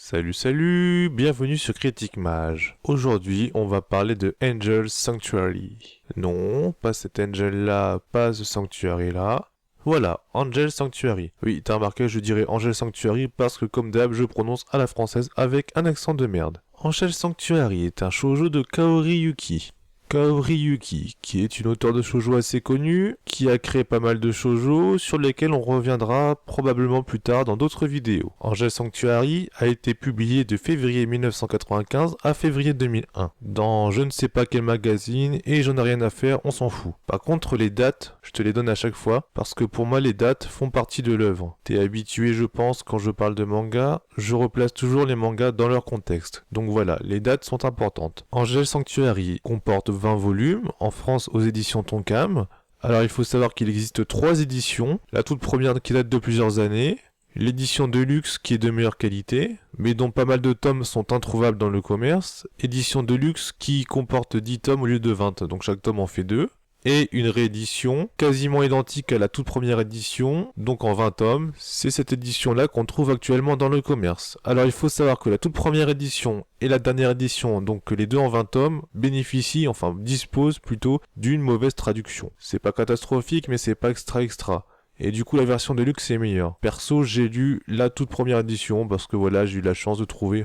Salut, bienvenue sur Critique Mage. Aujourd'hui, on va parler de Angel Sanctuary. Non, pas cet Angel là, pas ce Sanctuary là. Voilà, Angel Sanctuary. Oui, t'as remarqué, je dirais Angel Sanctuary parce que comme d'hab, je prononce à la française avec un accent de merde. Angel Sanctuary est un shoujo de Kaori Yuki. Kaori Yuki, qui est une auteure de shoujo assez connue, qui a créé pas mal de shoujo, sur lesquels on reviendra probablement plus tard dans d'autres vidéos. Angel Sanctuary a été publié de février 1995 à février 2001, dans je ne sais pas quel magazine, et j'en ai rien à faire, on s'en fout. Par contre, les dates, je te les donne à chaque fois, parce que pour moi les dates font partie de l'œuvre. T'es habitué, je pense, quand je parle de manga, je replace toujours les mangas dans leur contexte. Donc voilà, les dates sont importantes. Angel Sanctuary comporte 20 volumes, en France aux éditions Tonkam. Alors il faut savoir qu'il existe 3 éditions, la toute première qui date de plusieurs années, l'édition Deluxe qui est de meilleure qualité, mais dont pas mal de tomes sont introuvables dans le commerce, édition Deluxe qui comporte 10 tomes au lieu de 20, donc chaque tome en fait 2, et une réédition quasiment identique à la toute première édition, donc en 20 tomes. C'est cette édition-là qu'on trouve actuellement dans le commerce. Alors il faut savoir que la toute première édition et la dernière édition, donc les deux en 20 tomes, disposent plutôt d'une mauvaise traduction. C'est pas catastrophique, mais c'est pas extra. Et du coup, la version de luxe est meilleure. Perso, j'ai lu la toute première édition parce que voilà, j'ai eu la chance de trouver,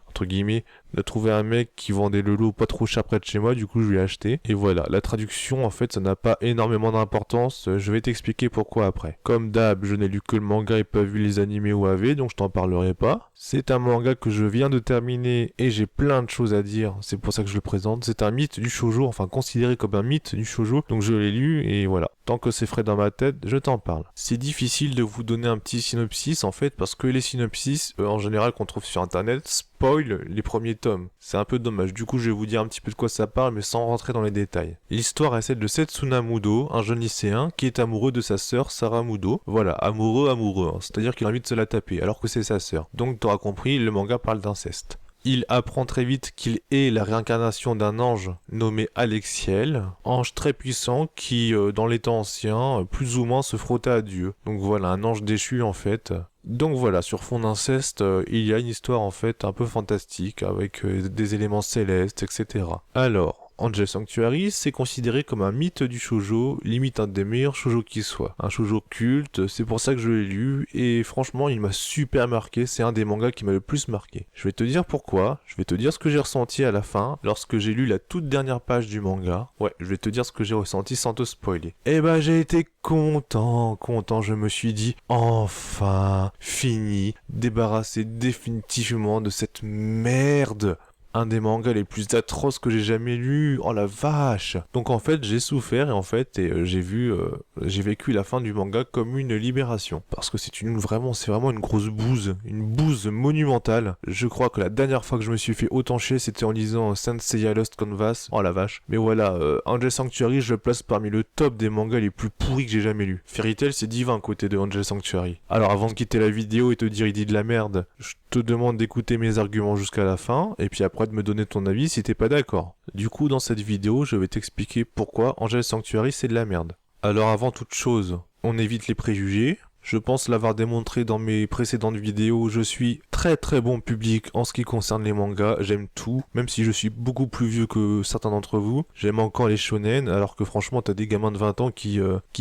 entre guillemets, de trouver un mec qui vendait le lot pas trop cher près de chez moi, du coup je l'ai acheté. Et voilà, la traduction en fait ça n'a pas énormément d'importance, je vais t'expliquer pourquoi après. Comme d'hab, je n'ai lu que le manga et pas vu les animés ou AV, donc je t'en parlerai pas. C'est un manga que je viens de terminer et j'ai plein de choses à dire, c'est pour ça que je le présente. C'est un mythe du shoujo, enfin considéré comme un mythe du shoujo, donc je l'ai lu et voilà. Tant que c'est frais dans ma tête, je t'en parle. C'est difficile de vous donner un petit synopsis en fait, parce que les synopsis, en général qu'on trouve sur internet, spoil les premiers tomes. C'est un peu dommage, du coup je vais vous dire un petit peu de quoi ça parle, mais sans rentrer dans les détails. L'histoire est celle de Setsuna Mudo, un jeune lycéen qui est amoureux de sa sœur Sarah Mudo. Voilà, amoureux, hein. C'est-à-dire qu'il a envie de se la taper, alors que c'est sa sœur. Donc t'auras compris, le manga parle d'inceste. Il apprend très vite qu'il est la réincarnation d'un ange nommé Alexiel, ange très puissant qui, dans les temps anciens, plus ou moins se frottait à Dieu. Donc voilà, un ange déchu en fait. Donc voilà, sur fond d'inceste, il y a une histoire en fait un peu fantastique avec des éléments célestes, etc. Alors, Angel Sanctuary, c'est considéré comme un mythe du shoujo, limite un des meilleurs shoujo qui soit. Un shoujo culte, c'est pour ça que je l'ai lu, et franchement il m'a super marqué, c'est un des mangas qui m'a le plus marqué. Je vais te dire pourquoi, je vais te dire ce que j'ai ressenti à la fin, lorsque j'ai lu la toute dernière page du manga. Ouais, je vais te dire ce que j'ai ressenti sans te spoiler. Eh ben j'ai été content, je me suis dit, enfin, fini, débarrassé définitivement de cette merde. Un des mangas les plus atroces que j'ai jamais lu. Oh la vache. Donc en fait j'ai souffert et j'ai vécu la fin du manga comme une libération. Parce que c'est vraiment une grosse bouse. Une bouse monumentale. Je crois que la dernière fois que je me suis fait autant chier c'était en lisant Saint Seiya Lost Canvas. Oh la vache. Mais voilà, Angel Sanctuary je le place parmi le top des mangas les plus pourris que j'ai jamais lu. Fairy Tail c'est divin côté de Angel Sanctuary. Alors avant de quitter la vidéo et te dire il dit de la merde, je te demande d'écouter mes arguments jusqu'à la fin et puis après de me donner ton avis si t'es pas d'accord. Du coup, dans cette vidéo, je vais t'expliquer pourquoi Angel Sanctuary c'est de la merde. Alors avant toute chose, on évite les préjugés. Je pense l'avoir démontré dans mes précédentes vidéos, je suis très bon public en ce qui concerne les mangas, j'aime tout, même si je suis beaucoup plus vieux que certains d'entre vous. J'aime encore les shonen, alors que franchement t'as des gamins de 20 ans qui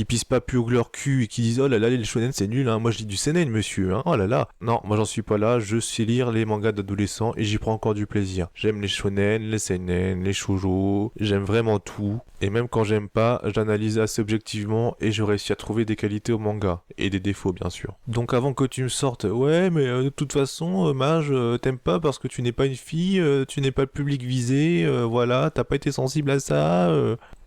pissent pas plus au leur cul et qui disent oh là là les shonen c'est nul hein, moi je dis du seinen monsieur hein, oh là là. Non, moi j'en suis pas là, je sais lire les mangas d'adolescents et j'y prends encore du plaisir. J'aime les shonen, les seinen, les shoujo, j'aime vraiment tout. Et même quand j'aime pas, j'analyse assez objectivement et je réussis à trouver des qualités au manga. Et des défauts bien sûr. Donc avant que tu me sortes, ouais mais de toute façon, Mage, t'aimes pas parce que tu n'es pas une fille, tu n'es pas le public visé, voilà, t'as pas été sensible à ça.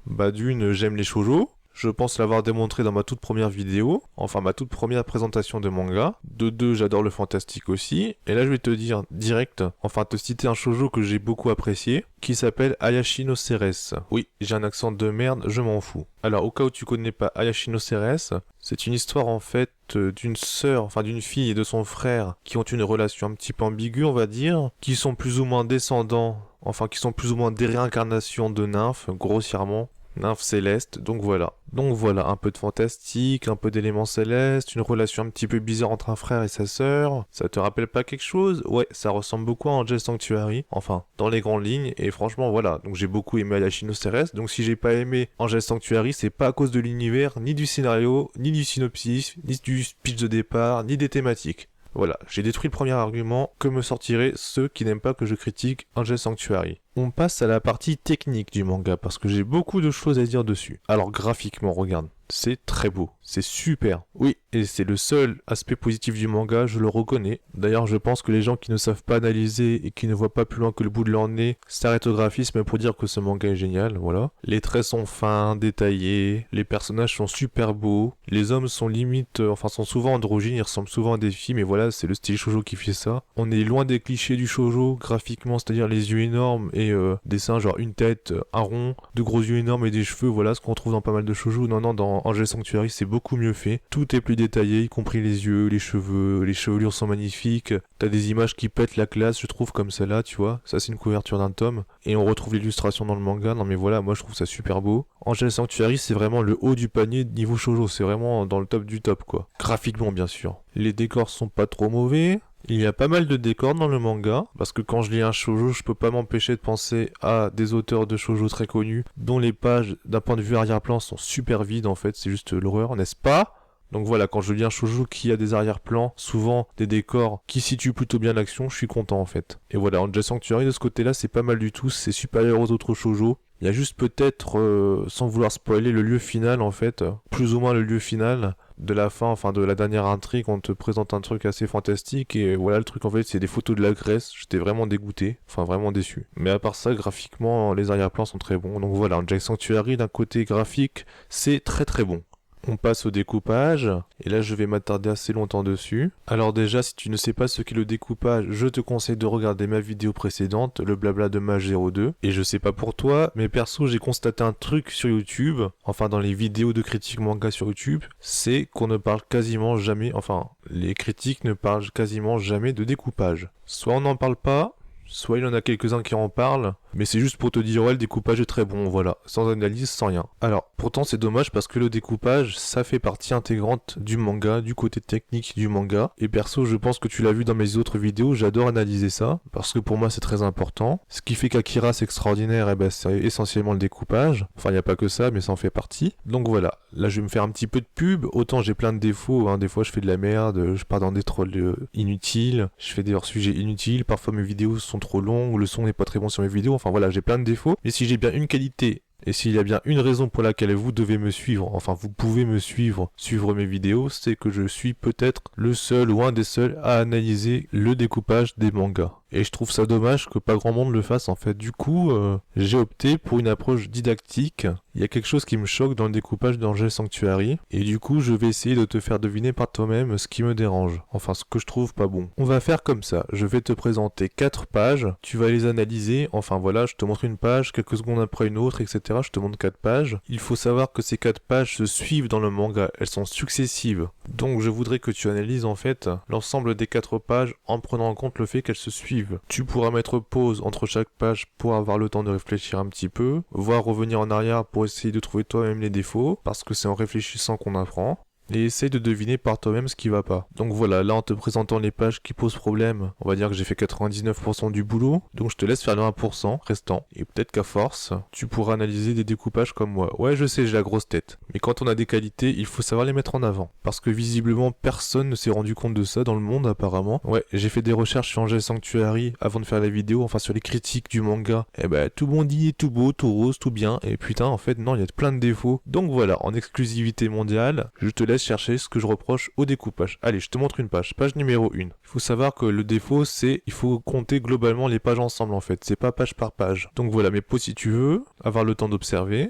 Bah d'une, j'aime les shoujo. Je pense l'avoir démontré dans ma toute première vidéo, enfin ma toute première présentation de manga. De deux, j'adore le fantastique aussi. Et là je vais te dire direct, enfin te citer un shoujo que j'ai beaucoup apprécié, qui s'appelle Ayashi no Ceres. Oui, j'ai un accent de merde, je m'en fous. Alors au cas où tu connais pas Ayashi no Ceres, c'est une histoire en fait d'une sœur, enfin d'une fille et de son frère qui ont une relation un petit peu ambiguë on va dire, qui sont plus ou moins descendants, enfin qui sont plus ou moins des réincarnations de nymphes, grossièrement. nymphe céleste, donc voilà. Donc voilà, un peu de fantastique, un peu d'éléments célestes, une relation un petit peu bizarre entre un frère et sa sœur. Ça te rappelle pas quelque chose? Ouais, ça ressemble beaucoup à Angel Sanctuary, enfin, dans les grandes lignes, et franchement voilà, donc j'ai beaucoup aimé Ayashino Ceres, donc si j'ai pas aimé Angel Sanctuary, c'est pas à cause de l'univers, ni du scénario, ni du synopsis, ni du speech de départ, ni des thématiques. Voilà, j'ai détruit le premier argument, que me sortiraient ceux qui n'aiment pas que je critique Angel Sanctuary. On passe à la partie technique du manga, parce que j'ai beaucoup de choses à dire dessus. Alors graphiquement, regarde, c'est très beau, c'est super. Oui, et c'est le seul aspect positif du manga, je le reconnais. D'ailleurs, je pense que les gens qui ne savent pas analyser et qui ne voient pas plus loin que le bout de leur nez s'arrêtent au graphisme pour dire que ce manga est génial, voilà. Les traits sont fins, détaillés, les personnages sont super beaux, les hommes sont limite, sont souvent androgynes, ils ressemblent souvent à des filles, mais voilà, c'est le style shoujo qui fait ça. On est loin des clichés du shoujo, graphiquement, c'est-à-dire les yeux énormes et dessins genre une tête, un rond, de gros yeux énormes et des cheveux, voilà ce qu'on trouve dans pas mal de shoujo. Non, dans Angel Sanctuary, c'est beaucoup mieux fait. Tout est plus détaillé, y compris les yeux, les cheveux, les chevelures sont magnifiques. T'as des images qui pètent la classe, je trouve, comme celle-là, tu vois. Ça, c'est une couverture d'un tome. Et on retrouve l'illustration dans le manga. Non, mais voilà, moi, je trouve ça super beau. Angel Sanctuary, c'est vraiment le haut du panier de niveau shoujo. C'est vraiment dans le top du top, quoi. Graphiquement, bien sûr. Les décors sont pas trop mauvais. Il y a pas mal de décors dans le manga, parce que quand je lis un shoujo, je peux pas m'empêcher de penser à des auteurs de shoujo très connus, dont les pages, d'un point de vue arrière-plan, sont super vides en fait, c'est juste l'horreur, n'est-ce pas? Donc voilà, quand je lis un shoujo qui a des arrière-plans, souvent des décors qui situent plutôt bien l'action, je suis content en fait. Et voilà, Angel Sanctuary de ce côté-là, c'est pas mal du tout, c'est supérieur aux autres shoujo. Il y a juste peut-être, sans vouloir spoiler, le lieu final en fait, plus ou moins le lieu final de la fin, enfin de la dernière intrigue, on te présente un truc assez fantastique et voilà le truc en fait c'est des photos de la Grèce, j'étais vraiment dégoûté, enfin vraiment déçu. Mais à part ça, graphiquement, les arrière-plans sont très bons, donc voilà, Angel Sanctuary d'un côté graphique, c'est très très bon. On passe au découpage, et là je vais m'attarder assez longtemps dessus. Alors déjà, si tu ne sais pas ce qu'est le découpage, je te conseille de regarder ma vidéo précédente, le blabla de Mage 02. Et je sais pas pour toi, mais perso j'ai constaté un truc sur YouTube, enfin dans les vidéos de critiques manga sur YouTube, c'est qu'on ne parle quasiment jamais, enfin les critiques ne parlent quasiment jamais de découpage. Soit on n'en parle pas, soit il y en a quelques-uns qui en parlent, mais c'est juste pour te dire ouais le découpage est très bon, voilà, sans analyse, sans rien. Alors, pourtant c'est dommage parce que le découpage, ça fait partie intégrante du manga, du côté technique du manga, et perso je pense que tu l'as vu dans mes autres vidéos, j'adore analyser ça, parce que pour moi c'est très important. Ce qui fait qu'Akira c'est extraordinaire, et ben c'est essentiellement le découpage, enfin il n'y a pas que ça, mais ça en fait partie. Donc voilà, là je vais me faire un petit peu de pub, autant j'ai plein de défauts, hein. Des fois je fais de la merde, je pars dans des trolls inutiles, je fais des hors-sujets inutiles, parfois mes vidéos sont trop longues, le son n'est pas très bon sur mes vidéos, enfin voilà, j'ai plein de défauts, mais si j'ai bien une qualité, et s'il y a bien une raison pour laquelle vous devez me suivre, enfin vous pouvez me suivre mes vidéos, c'est que je suis peut-être le seul ou un des seuls à analyser le découpage des mangas. Et je trouve ça dommage que pas grand monde le fasse en fait. Du coup, j'ai opté pour une approche didactique. Il y a quelque chose qui me choque dans le découpage d'Angel Sanctuary. Et du coup, je vais essayer de te faire deviner par toi-même ce qui me dérange. Enfin, ce que je trouve pas bon. On va faire comme ça. Je vais te présenter 4 pages. Tu vas les analyser. Enfin voilà, je te montre une page, quelques secondes après une autre, etc. Je te montre 4 pages. Il faut savoir que ces 4 pages se suivent dans le manga. Elles sont successives. Donc je voudrais que tu analyses en fait l'ensemble des 4 pages en prenant en compte le fait qu'elles se suivent. Tu pourras mettre pause entre chaque page pour avoir le temps de réfléchir un petit peu, voire revenir en arrière pour essayer de trouver toi-même les défauts, parce que c'est en réfléchissant qu'on apprend. Et essaye de deviner par toi-même ce qui va pas. Donc voilà, là en te présentant les pages qui posent problème, on va dire que j'ai fait 99% du boulot, donc je te laisse faire le 1% restant. Et peut-être qu'à force, tu pourras analyser des découpages comme moi. Ouais, je sais, j'ai la grosse tête. Mais quand on a des qualités, il faut savoir les mettre en avant. Parce que visiblement, personne ne s'est rendu compte de ça dans le monde apparemment. Ouais, j'ai fait des recherches sur Angel Sanctuary avant de faire la vidéo, enfin sur les critiques du manga. Et bah tout le monde dit tout beau, tout rose, tout bien. Et putain, en fait, non, il y a plein de défauts. Donc voilà, en exclusivité mondiale, je te laisse chercher ce que je reproche au découpage. Allez, je te montre une page. Page numéro 1. Il faut savoir que le défaut, c'est il faut compter globalement les pages ensemble en fait. C'est pas page par page. Donc voilà, mais pause si tu veux, avoir le temps d'observer.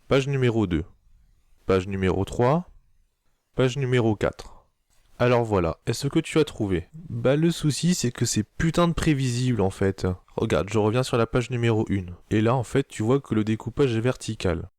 Page numéro 2. Page numéro 3. Page numéro 4. Alors voilà, est-ce que tu as trouvé? Bah le souci c'est que c'est putain de prévisible en fait. Regarde, je reviens sur la page numéro 1. Et là en fait tu vois que le découpage est vertical.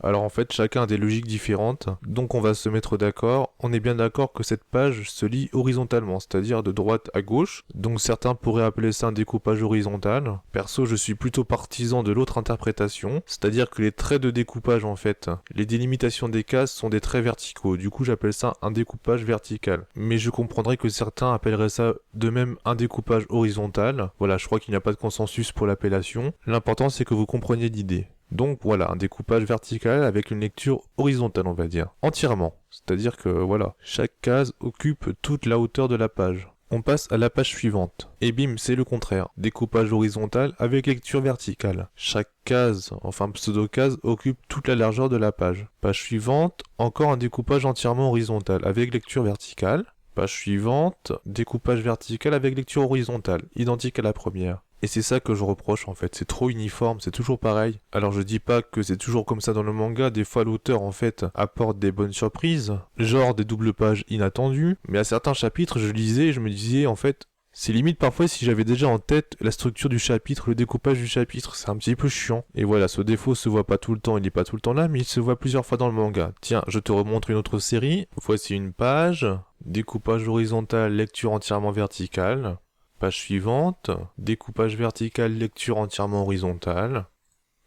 Alors en fait, chacun a des logiques différentes, donc on va se mettre d'accord. On est bien d'accord que cette page se lit horizontalement, c'est-à-dire de droite à gauche. Donc certains pourraient appeler ça un découpage horizontal. Perso, je suis plutôt partisan de l'autre interprétation, c'est-à-dire que les traits de découpage en fait, les délimitations des cases sont des traits verticaux. Du coup, j'appelle ça un découpage vertical. Mais je comprendrais que certains appelleraient ça de même un découpage horizontal. Voilà, je crois qu'il n'y a pas de consensus pour l'appellation. L'important c'est que vous compreniez l'idée. Donc voilà, un découpage vertical avec une lecture horizontale, on va dire. Entièrement. C'est-à-dire que voilà, chaque case occupe toute la hauteur de la page. On passe à la page suivante. Et bim, c'est le contraire. Découpage horizontal avec lecture verticale. Chaque case, enfin pseudo-case, occupe toute la largeur de la page. Page suivante, encore un découpage entièrement horizontal avec lecture verticale. Page suivante, découpage vertical avec lecture horizontale, identique à la première. Et c'est ça que je reproche en fait, c'est trop uniforme, c'est toujours pareil. Alors je dis pas que c'est toujours comme ça dans le manga, des fois l'auteur en fait apporte des bonnes surprises, genre des doubles pages inattendues, mais à certains chapitres je lisais et je me disais en fait, c'est limite parfois si j'avais déjà en tête la structure du chapitre, le découpage du chapitre, c'est un petit peu chiant. Et voilà, ce défaut se voit pas tout le temps, il est pas tout le temps là, mais il se voit plusieurs fois dans le manga. Tiens, je te remontre une autre série, voici une page, découpage horizontal, lecture entièrement verticale. Page suivante, découpage vertical, lecture entièrement horizontale.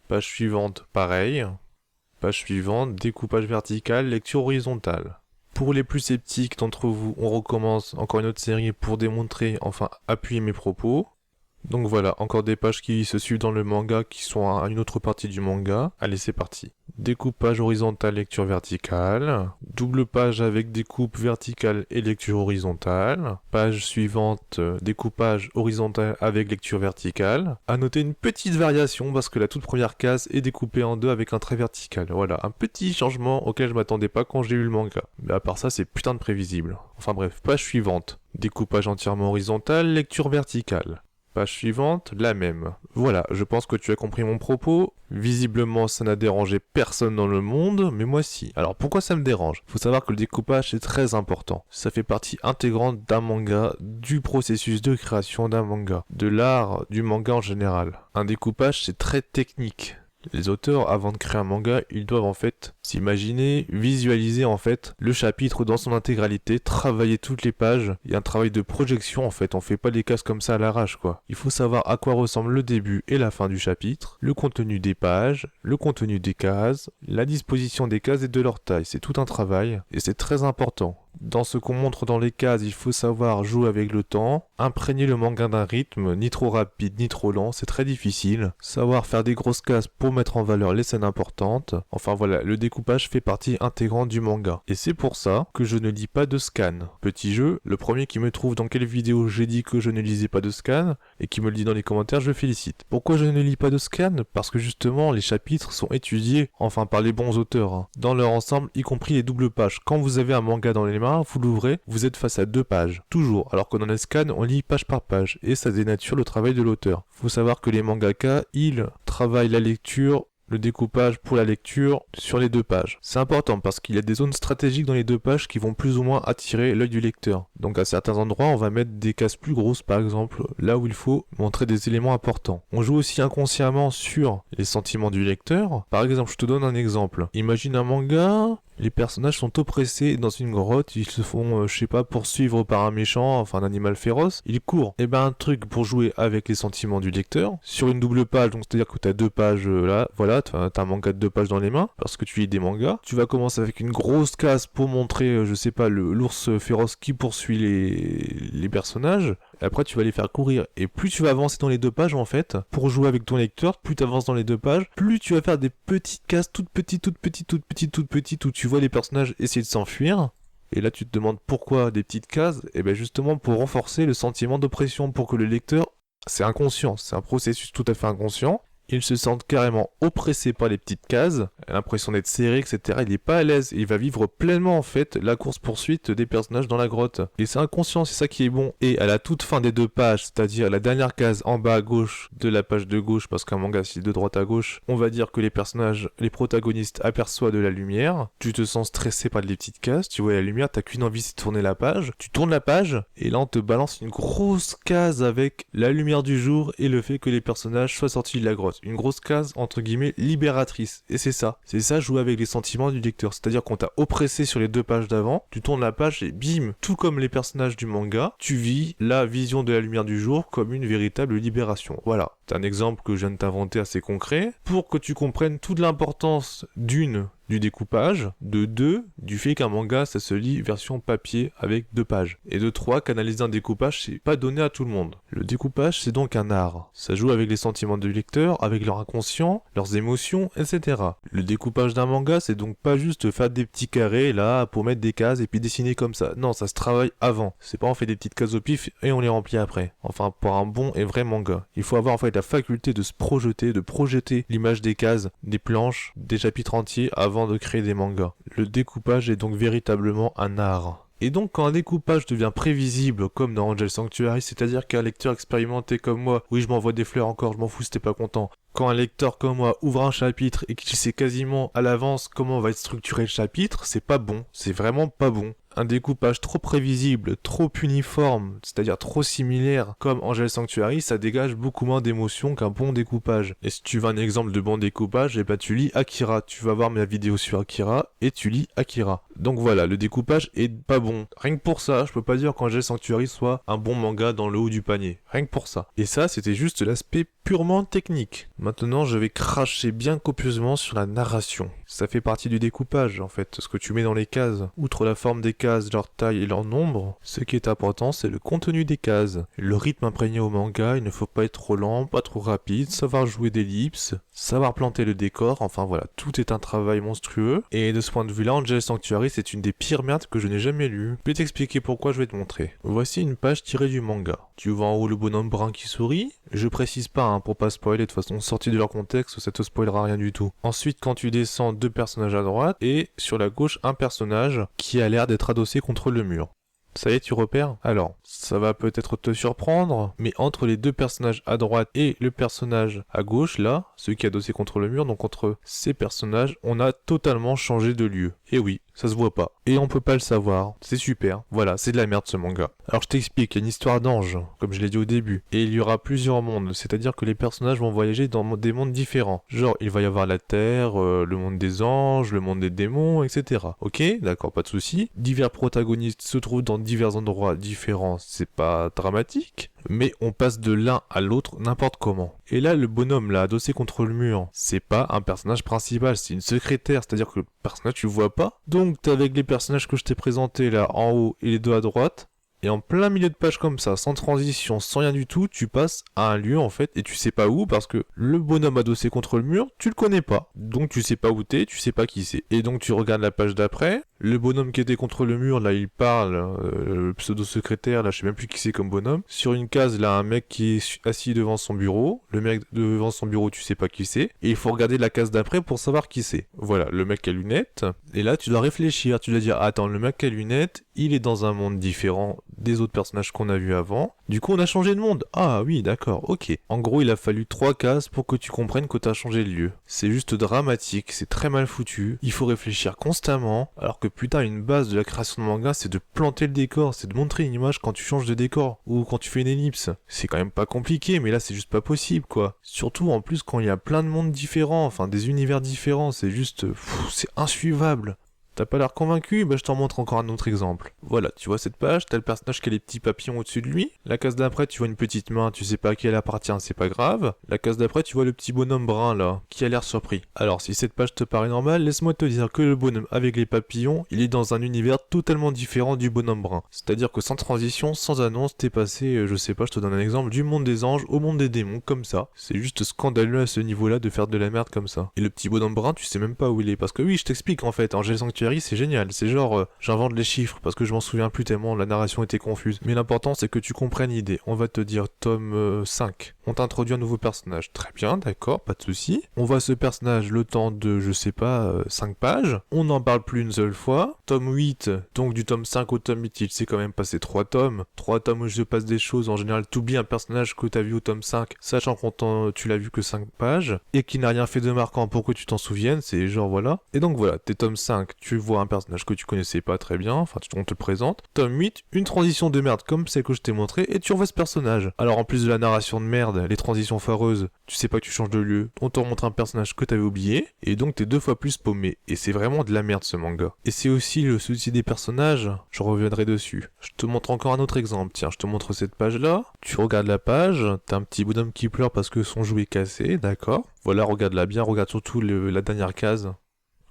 Page suivante, pareil. Page suivante, découpage vertical, lecture horizontale. Pour les plus sceptiques d'entre vous, on recommence encore une autre série pour démontrer, enfin appuyer mes propos. Donc voilà, encore des pages qui se suivent dans le manga, qui sont à une autre partie du manga. Allez, c'est parti. Découpage horizontal, lecture verticale. Double page avec découpe verticale et lecture horizontale. Page suivante, découpage horizontal avec lecture verticale. À noter une petite variation parce que la toute première case est découpée en deux avec un trait vertical. Voilà, un petit changement auquel je m'attendais pas quand j'ai lu le manga. Mais à part ça, c'est putain de prévisible. Enfin bref, page suivante. Découpage entièrement horizontal, lecture verticale. Page suivante, la même. Voilà, je pense que tu as compris mon propos. Visiblement, ça n'a dérangé personne dans le monde, mais moi si. Alors pourquoi ça me dérange? Faut savoir que le découpage est très important. Ça fait partie intégrante d'un manga, du processus de création d'un manga, de l'art du manga en général. Un découpage, c'est très technique. Les auteurs, avant de créer un manga, ils doivent en fait s'imaginer, visualiser en fait le chapitre dans son intégralité, travailler toutes les pages. Il y a un travail de projection en fait, on fait pas des cases comme ça à l'arrache quoi. Il faut savoir à quoi ressemble le début et la fin du chapitre, le contenu des pages, le contenu des cases, la disposition des cases et de leur taille. C'est tout un travail et c'est très important. Dans ce qu'on montre dans les cases, il faut savoir jouer avec le temps, imprégner le manga d'un rythme, ni trop rapide ni trop lent, c'est très difficile. Savoir faire des grosses cases pour mettre en valeur les scènes importantes. Enfin voilà, le découpage fait partie intégrante du manga. Et c'est pour ça que je ne lis pas de scan. Petit jeu, le premier qui me trouve dans quelle vidéo j'ai dit que je ne lisais pas de scan, et qui me le dit dans les commentaires, je le félicite. Pourquoi je ne lis pas de scan? Parce que justement, les chapitres sont étudiés, enfin par les bons auteurs, dans leur ensemble, y compris les doubles pages. Quand vous avez un manga dans les mains, vous l'ouvrez, vous êtes face à deux pages, toujours, alors que dans les scans, on lit page par page, et ça dénature le travail de l'auteur. Faut savoir que les mangaka, ils travaillent la lecture, le découpage pour la lecture sur les deux pages. C'est important parce qu'il y a des zones stratégiques dans les deux pages qui vont plus ou moins attirer l'œil du lecteur. Donc à certains endroits, on va mettre des cases plus grosses par exemple, là où il faut montrer des éléments importants. On joue aussi inconsciemment sur les sentiments du lecteur. Par exemple, je te donne un exemple. Imagine un manga, les personnages sont oppressés dans une grotte, ils se font, je sais pas, poursuivre par un méchant, enfin un animal féroce, ils courent. Et ben un truc pour jouer avec les sentiments du lecteur, sur une double page, donc c'est-à-dire que t'as deux pages là, voilà, t'as un manga de deux pages dans les mains, parce que tu lis des mangas, tu vas commencer avec une grosse case pour montrer, je sais pas, l'ours féroce qui poursuit les personnages, et après tu vas les faire courir. Et plus tu vas avancer dans les deux pages en fait, pour jouer avec ton lecteur, plus tu avances dans les deux pages, plus tu vas faire des petites cases toutes petites, où tu vois les personnages essayer de s'enfuir. Et là tu te demandes pourquoi des petites cases? Et bien justement pour renforcer le sentiment d'oppression, pour que le lecteur, c'est inconscient, c'est un processus tout à fait inconscient, il se sent carrément oppressé par les petites cases, l'impression d'être serré, etc. Il est pas à l'aise, il va vivre pleinement en fait la course-poursuite des personnages dans la grotte. Et c'est inconscient, c'est ça qui est bon. Et à la toute fin des deux pages, c'est-à-dire la dernière case en bas à gauche de la page de gauche, parce qu'un manga c'est de droite à gauche, on va dire que les personnages, les protagonistes aperçoivent de la lumière, tu te sens stressé par les petites cases, tu vois la lumière, t'as qu'une envie, c'est de tourner la page, tu tournes la page, et là on te balance une grosse case avec la lumière du jour et le fait que les personnages soient sortis de la grotte. une grosse case, entre guillemets, libératrice. Et c'est ça, jouer avec les sentiments du lecteur. C'est-à-dire qu'on t'a oppressé sur les 2 pages d'avant, tu tournes la page et bim, tout comme les personnages du manga, tu vis la vision de la lumière du jour comme une véritable libération. Voilà, c'est un exemple que je viens de t'inventer assez concret, pour que tu comprennes toute l'importance du découpage, de 2, du fait qu'un manga ça se lit version papier avec 2 pages, et de 3, qu'analyser un découpage c'est pas donné à tout le monde. Le découpage c'est donc un art, ça joue avec les sentiments du lecteur, avec leur inconscient, leurs émotions, etc. Le découpage d'un manga c'est donc pas juste faire des petits carrés là pour mettre des cases et puis dessiner comme ça, non ça se travaille avant, c'est pas on fait des petites cases au pif et on les remplit après. Enfin pour un bon et vrai manga, il faut avoir en fait la faculté de se projeter, de projeter l'image des cases, des planches, des chapitres entiers avant de créer des mangas. Le découpage est donc véritablement un art. Et donc quand un découpage devient prévisible, comme dans Angel Sanctuary, c'est-à-dire qu'un lecteur expérimenté comme moi, oui je m'envoie des fleurs encore, je m'en fous si t'es pas content, quand un lecteur comme moi ouvre un chapitre et qu'il sait quasiment à l'avance comment va être structuré le chapitre, c'est pas bon, c'est vraiment pas bon. Un découpage trop prévisible, trop uniforme, c'est-à-dire trop similaire, comme Angel Sanctuary, ça dégage beaucoup moins d'émotion qu'un bon découpage. Et si tu veux un exemple de bon découpage, eh ben tu lis Akira. Tu vas voir ma vidéo sur Akira et tu lis Akira. Donc voilà, le découpage est pas bon. Rien que pour ça, je peux pas dire qu'Angel Sanctuary soit un bon manga dans le haut du panier. Rien que pour ça. Et ça, c'était juste l'aspect purement technique. Maintenant, je vais cracher bien copieusement sur la narration. Ça fait partie du découpage, en fait, ce que tu mets dans les cases. Outre la forme des cases, leur taille et leur nombre, ce qui est important, c'est le contenu des cases. Le rythme imprégné au manga, il ne faut pas être trop lent, pas trop rapide, savoir jouer d'ellipses, savoir planter le décor, enfin voilà, tout est un travail monstrueux. Et de ce point de vue-là, Angel Sanctuary, c'est une des pires merdes que je n'ai jamais lues. Je vais t'expliquer pourquoi, je vais te montrer. Voici une page tirée du manga. Tu vois en haut le bonhomme brun qui sourit. Je précise pas, hein, pour pas spoiler, de toute façon, sorti de leur contexte, ça te spoilera rien du tout. Ensuite, quand tu descends, 2 personnages à droite, et sur la gauche, un personnage qui a l'air d'être adossé contre le mur. Ça y est, tu repères? Alors, ça va peut-être te surprendre, mais entre les 2 personnages à droite et le personnage à gauche, là, celui qui est adossé contre le mur, donc entre ces personnages, on a totalement changé de lieu. Et oui, ça se voit pas. Et on peut pas le savoir. C'est super. Voilà, c'est de la merde ce manga. Alors je t'explique, il y a une histoire d'ange, comme je l'ai dit au début. Et il y aura plusieurs mondes, c'est-à-dire que les personnages vont voyager dans des mondes différents. Genre, il va y avoir la Terre, le monde des anges, le monde des démons, etc. Ok, d'accord, pas de souci. Divers protagonistes se trouvent dans divers endroits différents, c'est pas dramatique. Mais on passe de l'un à l'autre n'importe comment. Et là, le bonhomme là, adossé contre le mur, c'est pas un personnage principal, c'est une secrétaire, c'est-à-dire que le personnage tu le vois pas. Donc t'es avec les personnages que je t'ai présentés là en haut et les 2 à droite. Et en plein milieu de page comme ça, sans transition, sans rien du tout, tu passes à un lieu en fait, et tu sais pas où, parce que le bonhomme adossé contre le mur, tu le connais pas. Donc tu sais pas où t'es, tu sais pas qui c'est. Et donc tu regardes la page d'après, le bonhomme qui était contre le mur, là il parle, le pseudo-secrétaire, là je sais même plus qui c'est comme bonhomme. Sur une case, là un mec qui est assis devant son bureau, le mec devant son bureau, tu sais pas qui c'est. Et il faut regarder la case d'après pour savoir qui c'est. Voilà, le mec à lunettes, et là tu dois réfléchir, tu dois dire, attends, le mec à lunettes, il est dans un monde différent des autres personnages qu'on a vus avant. Du coup, on a changé de monde. Ah oui, d'accord, ok. En gros, il a fallu 3 cases pour que tu comprennes que t'as changé de lieu. C'est juste dramatique, c'est très mal foutu. Il faut réfléchir constamment. Alors que putain, une base de la création de manga, c'est de planter le décor, c'est de montrer une image quand tu changes de décor. Ou quand tu fais une ellipse. C'est quand même pas compliqué, mais là, c'est juste pas possible, quoi. Surtout, en plus, quand il y a plein de mondes différents, enfin, des univers différents, c'est juste... c'est insuivable. T'as pas l'air convaincu? Bah je t'en montre encore un autre exemple. Voilà, tu vois cette page, t'as le personnage qui a les petits papillons au-dessus de lui. La case d'après, tu vois une petite main, tu sais pas à qui elle appartient, c'est pas grave. La case d'après, tu vois le petit bonhomme brun là, qui a l'air surpris. Alors si cette page te paraît normale, laisse-moi te dire que le bonhomme avec les papillons, il est dans un univers totalement différent du bonhomme brun. C'est-à-dire que sans transition, sans annonce, t'es passé, je sais pas, je te donne un exemple, du monde des anges au monde des démons, comme ça. C'est juste scandaleux à ce niveau-là de faire de la merde comme ça. Et le petit bonhomme brun, tu sais même pas où il est, parce que oui, je t'explique en fait, Angel Sanctuary, c'est génial, c'est genre, j'invente les chiffres, parce que je m'en souviens plus tellement, la narration était confuse. Mais l'important c'est que tu comprennes l'idée. On va te dire tome 5. On t'introduit un nouveau personnage. Très bien, d'accord, pas de souci. On voit ce personnage le temps de, je sais pas, 5 pages. On n'en parle plus une seule fois. Tome 8, donc du tome 5 au tome 8, il s'est quand même passé 3 tomes. 3 tomes où je passe des choses, en général t'oublies un personnage que t'as vu au tome 5, sachant que tu l'as vu que 5 pages, et qui n'a rien fait de marquant pour que tu t'en souviennes, c'est genre voilà. Et donc voilà, t'es tome 5, tu vois un personnage que tu connaissais pas très bien, enfin on te le présente. Tome 8, une transition de merde comme celle que je t'ai montré et tu revois ce personnage. Alors en plus de la narration de merde, les transitions foireuses, tu sais pas que tu changes de lieu, on te remontre un personnage que t'avais oublié et donc t'es 2 fois plus paumé. Et c'est vraiment de la merde ce manga. Et c'est aussi le souci des personnages, je reviendrai dessus. Je te montre encore un autre exemple, tiens, je te montre cette page là, tu regardes la page, t'as un petit bonhomme qui pleure parce que son jouet est cassé, d'accord. Voilà, regarde-la bien, regarde surtout la dernière case.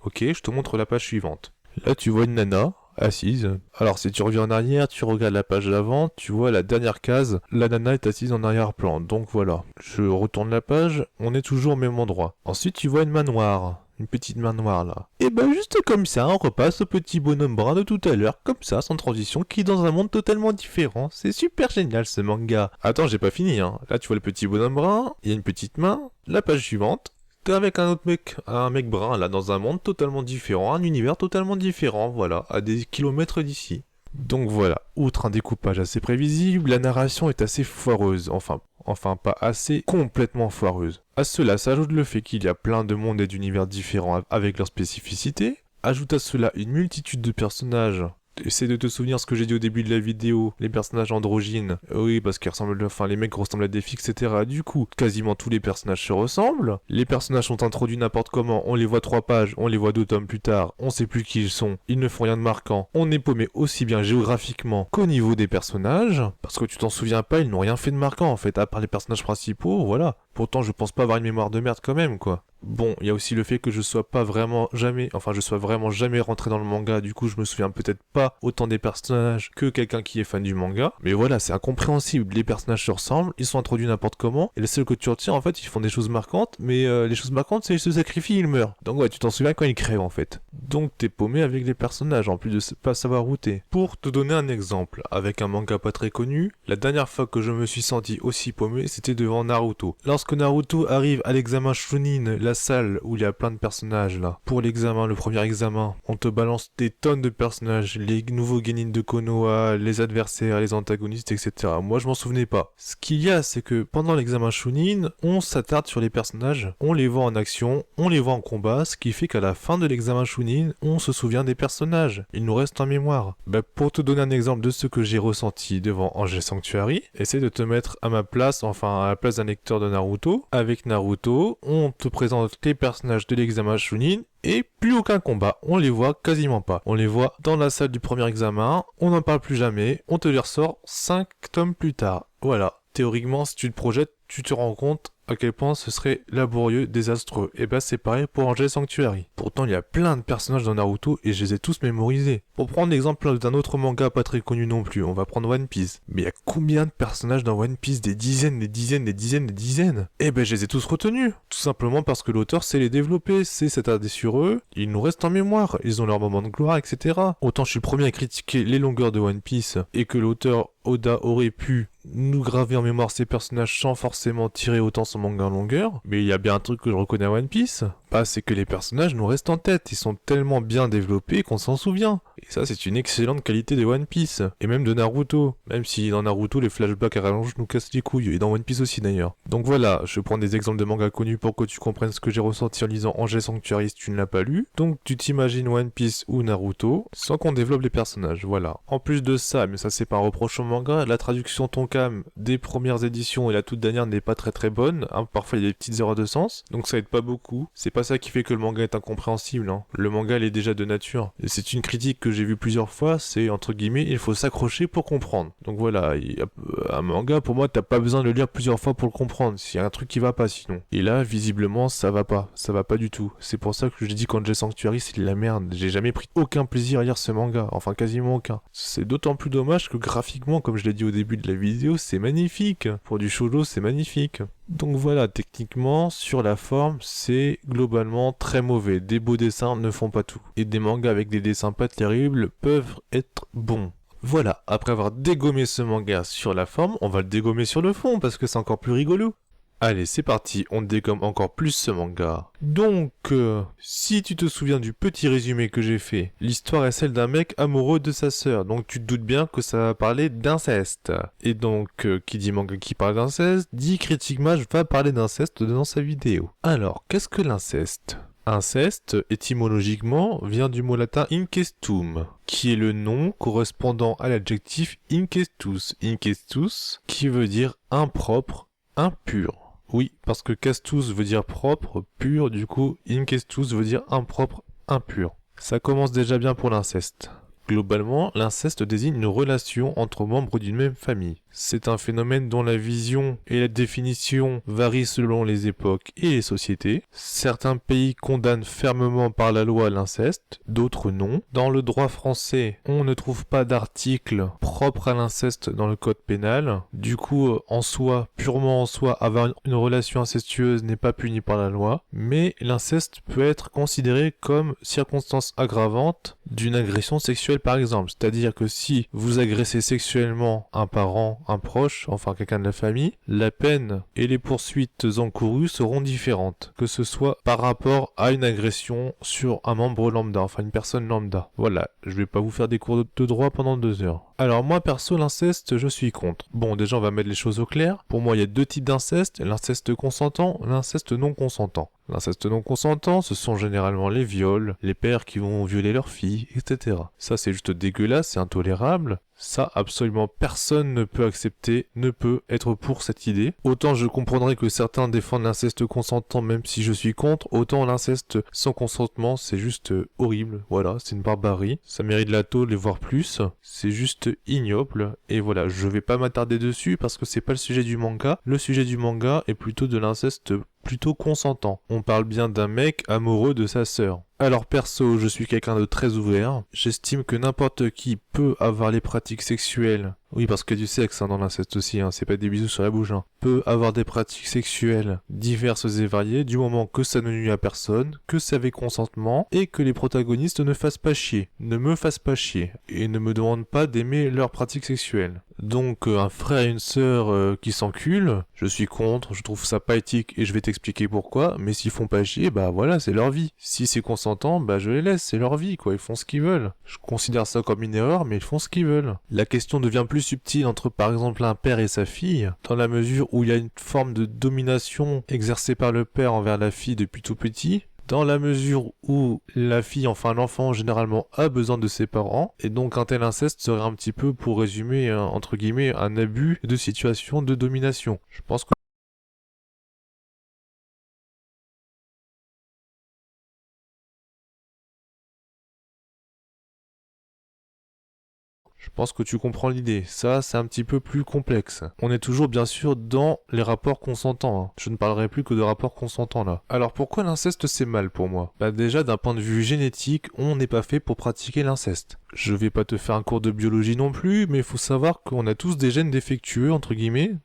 Ok, je te montre la page suivante. Là, tu vois une nana assise. Alors, si tu reviens en arrière, tu regardes la page d'avant, tu vois la dernière case, la nana est assise en arrière-plan. Donc voilà, je retourne la page, on est toujours au même endroit. Ensuite, tu vois une main noire. Une petite main noire là. Et ben juste comme ça, on repasse au petit bonhomme brun de tout à l'heure, comme ça, sans transition, qui est dans un monde totalement différent. C'est super génial ce manga. Attends, j'ai pas fini, hein. Là, tu vois le petit bonhomme brun, il y a une petite main, la page suivante. T'es avec un autre mec, un mec brun là, dans un monde totalement différent, un univers totalement différent, voilà, à des kilomètres d'ici. Donc voilà, outre un découpage assez prévisible, la narration est assez foireuse, enfin pas assez complètement foireuse. À cela s'ajoute le fait qu'il y a plein de mondes et d'univers différents avec leurs spécificités. Ajoute à cela une multitude de personnages. Essaie de te souvenir ce que j'ai dit au début de la vidéo, les personnages androgynes. Oui, parce qu'ils ressemblent, enfin les mecs ressemblent à des filles, etc. Du coup, quasiment tous les personnages se ressemblent. Les personnages sont introduits n'importe comment, on les voit 3 pages, on les voit 2 tomes plus tard, on sait plus qui ils sont, ils ne font rien de marquant. On est paumé aussi bien géographiquement qu'au niveau des personnages, parce que tu t'en souviens pas, ils n'ont rien fait de marquant en fait, à part les personnages principaux, voilà. Pourtant, je pense pas avoir une mémoire de merde quand même, quoi. Bon, il y a aussi le fait que je sois vraiment jamais rentré dans le manga, du coup je me souviens peut-être pas autant des personnages que quelqu'un qui est fan du manga, mais voilà, c'est incompréhensible, les personnages se ressemblent, ils sont introduits n'importe comment, et le seul que tu retiens en fait, ils font des choses marquantes, mais les choses marquantes c'est ils se sacrifient, ils meurent. Donc ouais, tu t'en souviens quand ils crèvent en fait. Donc t'es paumé avec les personnages, en plus de pas savoir où t'es. Pour te donner un exemple, avec un manga pas très connu, la dernière fois que je me suis senti aussi paumé, c'était devant Naruto. Lorsque Naruto arrive à l'examen Chunin, la salle où il y a plein de personnages là. Pour l'examen, le premier examen, on te balance des tonnes de personnages, les nouveaux Genin de Konoha, les adversaires, les antagonistes, etc. Moi je m'en souvenais pas. Ce qu'il y a, c'est que pendant l'examen Chunin, on s'attarde sur les personnages, on les voit en action, on les voit en combat, ce qui fait qu'à la fin de l'examen Chunin, on se souvient des personnages. Ils nous restent en mémoire. Pour te donner un exemple de ce que j'ai ressenti devant Angel Sanctuary, essaie de te mettre à ma place, enfin à la place d'un lecteur de Naruto. Avec Naruto, on te présente les personnages de l'examen Chunin et plus aucun combat, on les voit quasiment pas. On les voit dans la salle du premier examen, on n'en parle plus jamais, on te les ressort 5 tomes plus tard. Voilà, théoriquement si tu te projettes, tu te rends compte à quel point ce serait laborieux, désastreux. Et c'est pareil pour Angel Sanctuary. Pourtant il y a plein de personnages dans Naruto et je les ai tous mémorisés. Pour prendre l'exemple d'un autre manga pas très connu non plus, on va prendre One Piece. Mais il y a combien de personnages dans One Piece? Des dizaines, des dizaines, des dizaines, des dizaines. Je les ai tous retenus. Tout simplement parce que l'auteur sait les développer, sait s'attarder sur eux, ils nous restent en mémoire, ils ont leur moment de gloire, etc. Autant je suis le premier à critiquer les longueurs de One Piece et que l'auteur Oda aurait pu nous graver en mémoire ces personnages sans forcément tirer autant son manga en longueur, mais il y a bien un truc que je reconnais à One Piece, c'est que les personnages nous restent en tête, ils sont tellement bien développés qu'on s'en souvient. Et ça c'est une excellente qualité de One Piece, et même de Naruto, même si dans Naruto les flashbacks à rallonge nous cassent les couilles, et dans One Piece aussi d'ailleurs. Donc voilà, je prends des exemples de mangas connus pour que tu comprennes ce que j'ai ressenti en lisant Angel Sanctuary si tu ne l'as pas lu. Donc tu t'imagines One Piece ou Naruto, sans qu'on développe les personnages, voilà. En plus de ça, mais ça c'est pas un reproche au manga, la traduction Tonkam des premières éditions et la toute dernière n'est pas très bonne, parfois il y a des petites erreurs de sens, donc ça aide pas beaucoup. C'est pas ça qui fait que le manga est incompréhensible, hein. Le manga il est déjà de nature. Et c'est une critique que j'ai vue plusieurs fois, c'est entre guillemets, il faut s'accrocher pour comprendre. Donc voilà, un manga pour moi t'as pas besoin de le lire plusieurs fois pour le comprendre, s'il y a un truc qui va pas sinon. Et là visiblement ça va pas du tout. C'est pour ça que je dis qu'Angel Sanctuary c'est de la merde, j'ai jamais pris aucun plaisir à lire ce manga, enfin quasiment aucun. C'est d'autant plus dommage que graphiquement, comme je l'ai dit au début de la vidéo, c'est magnifique. Pour du shoujo c'est magnifique. Donc voilà, techniquement, sur la forme, c'est globalement très mauvais. Des beaux dessins ne font pas tout. Et des mangas avec des dessins pas terribles peuvent être bons. Voilà, après avoir dégommé ce manga sur la forme, on va le dégommer sur le fond parce que c'est encore plus rigolo. Allez, c'est parti, on dégomme encore plus ce manga. Donc, si tu te souviens du petit résumé que j'ai fait, l'histoire est celle d'un mec amoureux de sa sœur, donc tu te doutes bien que ça va parler d'inceste. Et donc, qui dit manga qui parle d'inceste, dit Critique Mage va parler d'inceste dans sa vidéo. Alors, qu'est-ce que l'inceste ? Inceste, étymologiquement, vient du mot latin incestum, qui est le nom correspondant à l'adjectif incestus. Incestus, qui veut dire impropre, impur. Oui, parce que castus veut dire propre, pur, du coup, incestus veut dire impropre, impur. Ça commence déjà bien pour l'inceste. Globalement, l'inceste désigne une relation entre membres d'une même famille. C'est un phénomène dont la vision et la définition varient selon les époques et les sociétés. Certains pays condamnent fermement par la loi l'inceste, d'autres non. Dans le droit français, on ne trouve pas d'article propre à l'inceste dans le code pénal. Du coup, purement en soi, avoir une relation incestueuse n'est pas puni par la loi. Mais l'inceste peut être considéré comme circonstance aggravante d'une agression sexuelle par exemple. C'est-à-dire que si vous agressez sexuellement un parent, un proche, enfin quelqu'un de la famille, la peine et les poursuites encourues seront différentes, que ce soit par rapport à une agression sur un membre lambda, enfin une personne lambda. Voilà, je vais pas vous faire des cours de droit pendant 2 heures. Alors moi perso, l'inceste, je suis contre. Bon, déjà on va mettre les choses au clair. Pour moi, il y a 2 types d'inceste, l'inceste consentant, l'inceste non consentant. L'inceste non consentant, ce sont généralement les viols, les pères qui vont violer leurs filles, etc. Ça c'est juste dégueulasse, c'est intolérable. Ça, absolument personne ne peut accepter, ne peut être pour cette idée. Autant je comprendrais que certains défendent l'inceste consentant même si je suis contre, autant l'inceste sans consentement, c'est juste horrible. Voilà, c'est une barbarie. Ça mérite la tôle et voire plus. C'est juste ignoble. Et voilà, je vais pas m'attarder dessus parce que c'est pas le sujet du manga. Le sujet du manga est plutôt de l'inceste plutôt consentant. On parle bien d'un mec amoureux de sa sœur. Alors perso, je suis quelqu'un de très ouvert. J'estime que n'importe qui peut avoir les pratiques sexuelles. Oui, parce qu'il y a du sexe dans l'inceste aussi, c'est pas des bisous sur la bouche. Peut avoir des pratiques sexuelles diverses et variées du moment que ça ne nuit à personne, que c'est avec consentement et que les protagonistes ne fassent pas chier, ne me fassent pas chier et ne me demandent pas d'aimer leurs pratiques sexuelles. Donc un frère et une sœur qui s'enculent, je suis contre, je trouve ça pas éthique et je vais t'expliquer pourquoi, mais s'ils font pas chier, bah voilà, c'est leur vie. Si c'est consentant, bah je les laisse, c'est leur vie quoi, ils font ce qu'ils veulent. Je considère ça comme une erreur, mais ils font ce qu'ils veulent. La question devient plus subtile entre par exemple un père et sa fille, dans la mesure où il y a une forme de domination exercée par le père envers la fille depuis tout petit, dans la mesure où la fille, enfin l'enfant généralement a besoin de ses parents, et donc un tel inceste serait un petit peu, pour résumer, entre guillemets, un abus de situation de domination. Je pense que tu comprends l'idée. Ça, c'est un petit peu plus complexe. On est toujours, bien sûr, dans les rapports consentants. Je ne parlerai plus que de rapports consentants, là. Alors, pourquoi l'inceste, c'est mal pour moi? Bah déjà, d'un point de vue génétique, on n'est pas fait pour pratiquer l'inceste. Je vais pas te faire un cours de biologie non plus, mais il faut savoir qu'on a tous des gènes défectueux, entre guillemets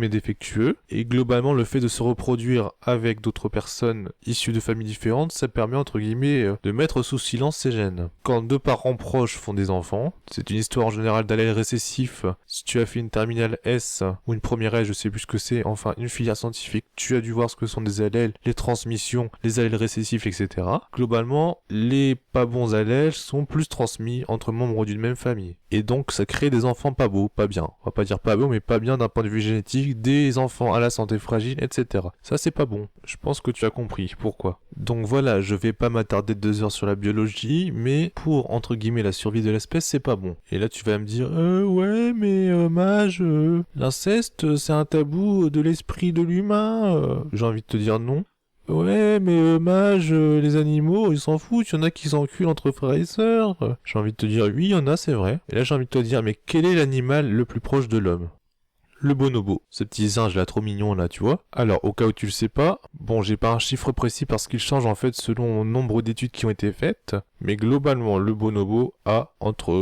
défectueux, et globalement, le fait de se reproduire avec d'autres personnes issues de familles différentes, ça permet, entre guillemets, de mettre sous silence ces gènes. Quand 2 parents proches font des enfants, c'est une histoire en général d'allèles récessifs. Si tu as fait une terminale S ou une première S, je sais plus ce que c'est, enfin une filière scientifique, tu as dû voir ce que sont des allèles, les transmissions, les allèles récessifs, etc. Globalement, les pas bons allèles sont plus transmis entre membres d'une même famille. Et donc ça crée des enfants pas beaux, pas bien. On va pas dire pas beaux, mais pas bien d'un point de vue génétique, des enfants à la santé fragile, etc. Ça c'est pas bon. Je pense que tu as compris pourquoi. Donc voilà, je vais pas m'attarder 2 heures sur la biologie, mais pour, entre guillemets, la survie de l'espèce, c'est pas bon. Et là tu vas me dire, ouais, mais Mage, l'inceste, c'est un tabou de l'esprit de l'humain. J'ai envie de te dire non. Ouais, mais Mage, les animaux, ils s'en foutent, il y en a qui s'enculent entre frères et sœurs. J'ai envie de te dire, oui, il y en a, c'est vrai. Et là, j'ai envie de te dire, mais quel est l'animal le plus proche de l'homme? Le bonobo, ce petit singe là trop mignon là, tu vois. Alors, au cas où tu le sais pas, bon, j'ai pas un chiffre précis parce qu'il change en fait selon le nombre d'études qui ont été faites, mais globalement, le bonobo a entre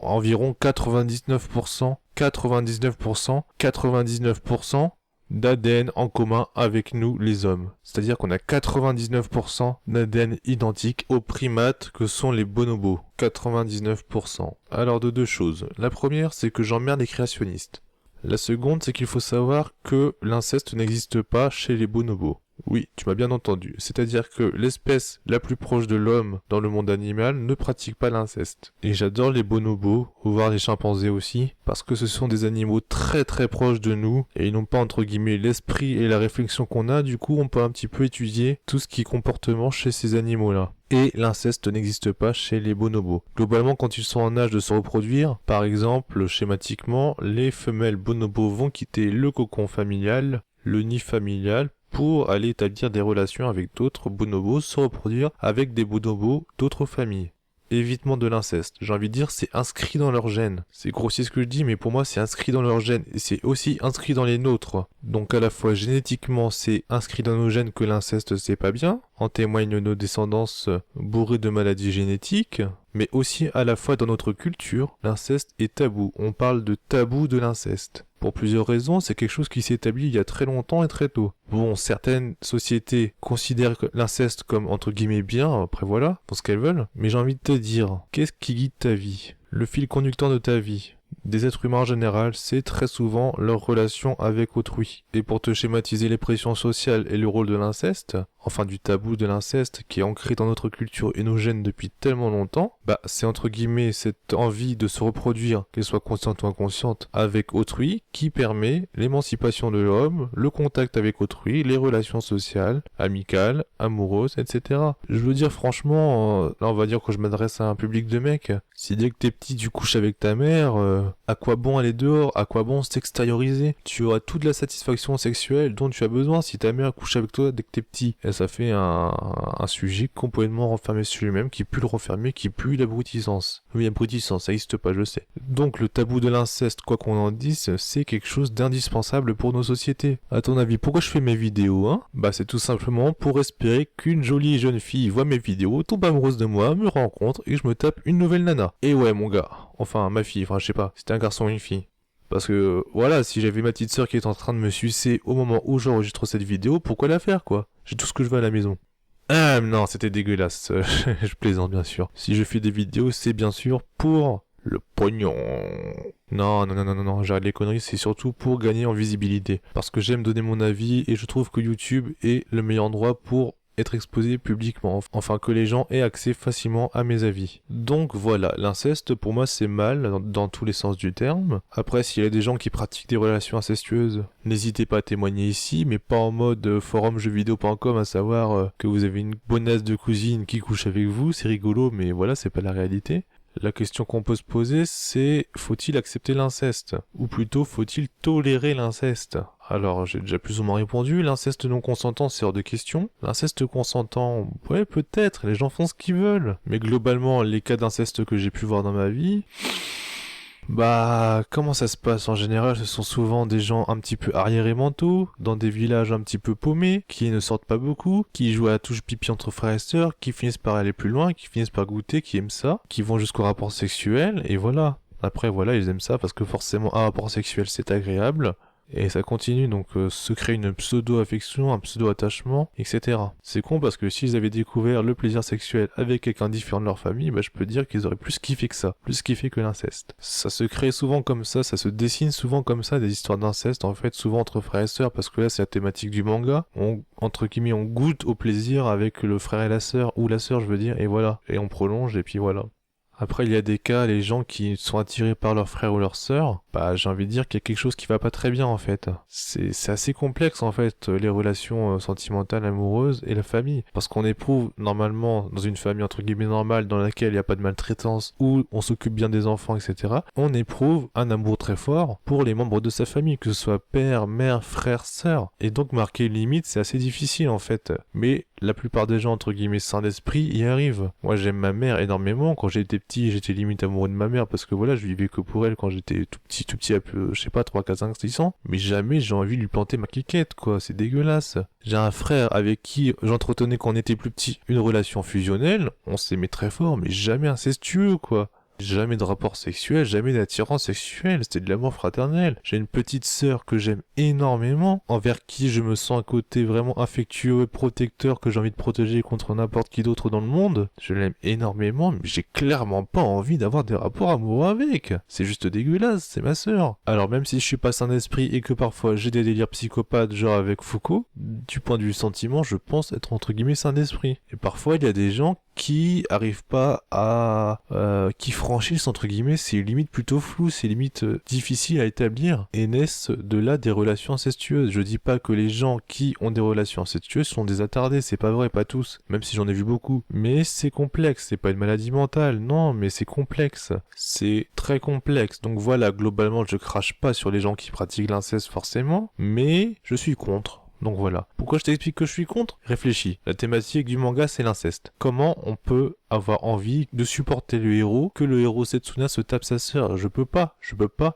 environ 99% d'ADN en commun avec nous les hommes. C'est-à-dire qu'on a 99% d'ADN identique aux primates que sont les bonobos. 99%. Alors de 2 choses. La première, c'est que j'emmerde les créationnistes. La seconde, c'est qu'il faut savoir que l'inceste n'existe pas chez les bonobos. Oui, tu m'as bien entendu. C'est-à-dire que l'espèce la plus proche de l'homme dans le monde animal ne pratique pas l'inceste. Et j'adore les bonobos, voire les chimpanzés aussi, parce que ce sont des animaux très très proches de nous, et ils n'ont pas entre guillemets l'esprit et la réflexion qu'on a, du coup on peut un petit peu étudier tout ce qui est comportement chez ces animaux-là. Et l'inceste n'existe pas chez les bonobos. Globalement, quand ils sont en âge de se reproduire, par exemple, schématiquement, les femelles bonobos vont quitter le cocon familial, le nid familial, pour aller établir des relations avec d'autres bonobos, se reproduire avec des bonobos d'autres familles. Évitement de l'inceste. J'ai envie de dire, c'est inscrit dans leur gène. C'est grossier ce que je dis, mais pour moi, c'est inscrit dans leur gène. Et c'est aussi inscrit dans les nôtres. Donc à la fois, génétiquement, c'est inscrit dans nos gènes que l'inceste, c'est pas bien. En témoignent nos descendances bourrées de maladies génétiques. Mais aussi, à la fois, dans notre culture, l'inceste est tabou. On parle de tabou de l'inceste. Pour plusieurs raisons, c'est quelque chose qui s'est établi il y a très longtemps et très tôt. Bon, certaines sociétés considèrent l'inceste comme entre guillemets bien, après voilà, pour ce qu'elles veulent, mais j'ai envie de te dire, qu'est-ce qui guide ta vie? Le fil conducteur de ta vie des êtres humains en général, c'est très souvent leur relation avec autrui. Et pour te schématiser les pressions sociales et le rôle de l'inceste, enfin du tabou de l'inceste qui est ancré dans notre culture et nos gènes depuis tellement longtemps, c'est entre guillemets cette envie de se reproduire, qu'elle soit consciente ou inconsciente, avec autrui, qui permet l'émancipation de l'homme, le contact avec autrui, les relations sociales, amicales, amoureuses, etc. Je veux dire franchement, là on va dire que je m'adresse à un public de mecs, si dès que t'es petit tu couches avec ta mère, à quoi bon aller dehors, à quoi bon s'extérioriser? Tu auras toute la satisfaction sexuelle dont tu as besoin si ta mère couche avec toi dès que t'es petit. Et ça fait un sujet complètement renfermé sur lui-même, qui pue le renfermer, qui pue l'abrutissance. Oui, l'abrutissance, ça n'existe pas, je sais. Donc le tabou de l'inceste, quoi qu'on en dise, c'est quelque chose d'indispensable pour nos sociétés. À ton avis, pourquoi je fais mes vidéos, hein? C'est tout simplement pour espérer qu'une jolie jeune fille voit mes vidéos, tombe amoureuse de moi, me rencontre et je me tape une nouvelle nana. Et ouais, mon gars. Enfin, ma fille, enfin, je sais pas, c'était un garçon ou une fille. Parce que, voilà, si j'avais ma petite sœur qui est en train de me sucer au moment où j'enregistre cette vidéo, pourquoi la faire, quoi? J'ai tout ce que je veux à la maison. Ah, non, c'était dégueulasse. Je plaisante, bien sûr. Si je fais des vidéos, c'est bien sûr pour le pognon. Non, j'arrête les conneries, c'est surtout pour gagner en visibilité. Parce que j'aime donner mon avis et je trouve que YouTube est le meilleur endroit pour être exposé publiquement, enfin que les gens aient accès facilement à mes avis. Donc voilà, l'inceste pour moi c'est mal dans tous les sens du terme. Après s'il y a des gens qui pratiquent des relations incestueuses, n'hésitez pas à témoigner ici, mais pas en mode forumjeuxvideo.com à savoir que vous avez une bonasse de cousine qui couche avec vous, c'est rigolo mais voilà c'est pas la réalité. La question qu'on peut se poser, c'est faut-il accepter l'inceste? Ou plutôt, faut-il tolérer l'inceste? Alors, j'ai déjà plus ou moins répondu, l'inceste non consentant, c'est hors de question. L'inceste consentant, ouais, peut-être, les gens font ce qu'ils veulent. Mais globalement, les cas d'inceste que j'ai pu voir dans ma vie... comment ça se passe? En général, ce sont souvent des gens un petit peu arriérés mentaux, dans des villages un petit peu paumés, qui ne sortent pas beaucoup, qui jouent à la touche pipi entre frères et sœurs, qui finissent par aller plus loin, qui finissent par goûter, qui aiment ça, qui vont jusqu'au rapport sexuel, et voilà. Après, voilà, ils aiment ça parce que forcément, un rapport sexuel, c'est agréable. Et ça continue, donc se créer une pseudo-affection, un pseudo-attachement, etc. C'est con parce que s'ils avaient découvert le plaisir sexuel avec quelqu'un différent de leur famille, je peux dire qu'ils auraient plus kiffé que ça, plus kiffé que l'inceste. Ça se crée souvent comme ça se dessine souvent comme ça, des histoires d'inceste, en fait, souvent entre frères et sœurs, parce que là c'est la thématique du manga, entre guillemets, on goûte au plaisir avec le frère et la sœur, ou la sœur je veux dire, et voilà, et on prolonge, et puis voilà. Après, il y a des cas, les gens qui sont attirés par leur frère ou leur sœur, j'ai envie de dire qu'il y a quelque chose qui va pas très bien, en fait. C'est assez complexe, en fait, les relations sentimentales, amoureuses et la famille. Parce qu'on éprouve, normalement, dans une famille, entre guillemets, normale, dans laquelle il n'y a pas de maltraitance, où on s'occupe bien des enfants, etc., on éprouve un amour très fort pour les membres de sa famille, que ce soit père, mère, frère, sœur. Et donc, marquer une limite, c'est assez difficile, en fait. Mais la plupart des gens, entre guillemets, sains d'esprit, y arrivent. Moi, j'aime ma mère énormément. Quand j'étais petit, j'étais limite amoureux de ma mère parce que voilà, je vivais que pour elle quand j'étais tout petit, un peu, je sais pas, 3, 4, 5, 6 ans. Mais jamais j'ai envie de lui planter ma cliquette, quoi. C'est dégueulasse. J'ai un frère avec qui j'entretenais quand on était plus petit une relation fusionnelle. On s'aimait très fort, mais jamais incestueux, quoi. Jamais de rapport sexuel, jamais d'attirance sexuelle, c'était de l'amour fraternel. J'ai une petite sœur que j'aime énormément, envers qui je me sens un côté vraiment affectueux et protecteur que j'ai envie de protéger contre n'importe qui d'autre dans le monde. Je l'aime énormément, mais j'ai clairement pas envie d'avoir des rapports amoureux avec. C'est juste dégueulasse, c'est ma sœur. Alors même si je suis pas sain d'esprit et que parfois j'ai des délires psychopathes genre avec Foucault, du point de vue sentiment, je pense être entre guillemets sain d'esprit. Et parfois il y a des gens qui arrivent pas à... qui franchissent entre guillemets ces limites plutôt floues, ces limites difficiles à établir et naissent de là des relations incestueuses. Je dis pas que les gens qui ont des relations incestueuses sont des attardés, c'est pas vrai, pas tous, même si j'en ai vu beaucoup. Mais c'est complexe, c'est pas une maladie mentale, non, mais c'est complexe. C'est très complexe. Donc voilà, globalement je crache pas sur les gens qui pratiquent l'inceste forcément, mais je suis contre. Donc voilà. Pourquoi je t'explique que je suis contre ? Réfléchis. La thématique du manga, c'est l'inceste. Comment on peut avoir envie de supporter le héros, que le héros Setsuna se tape sa sœur? Je peux pas.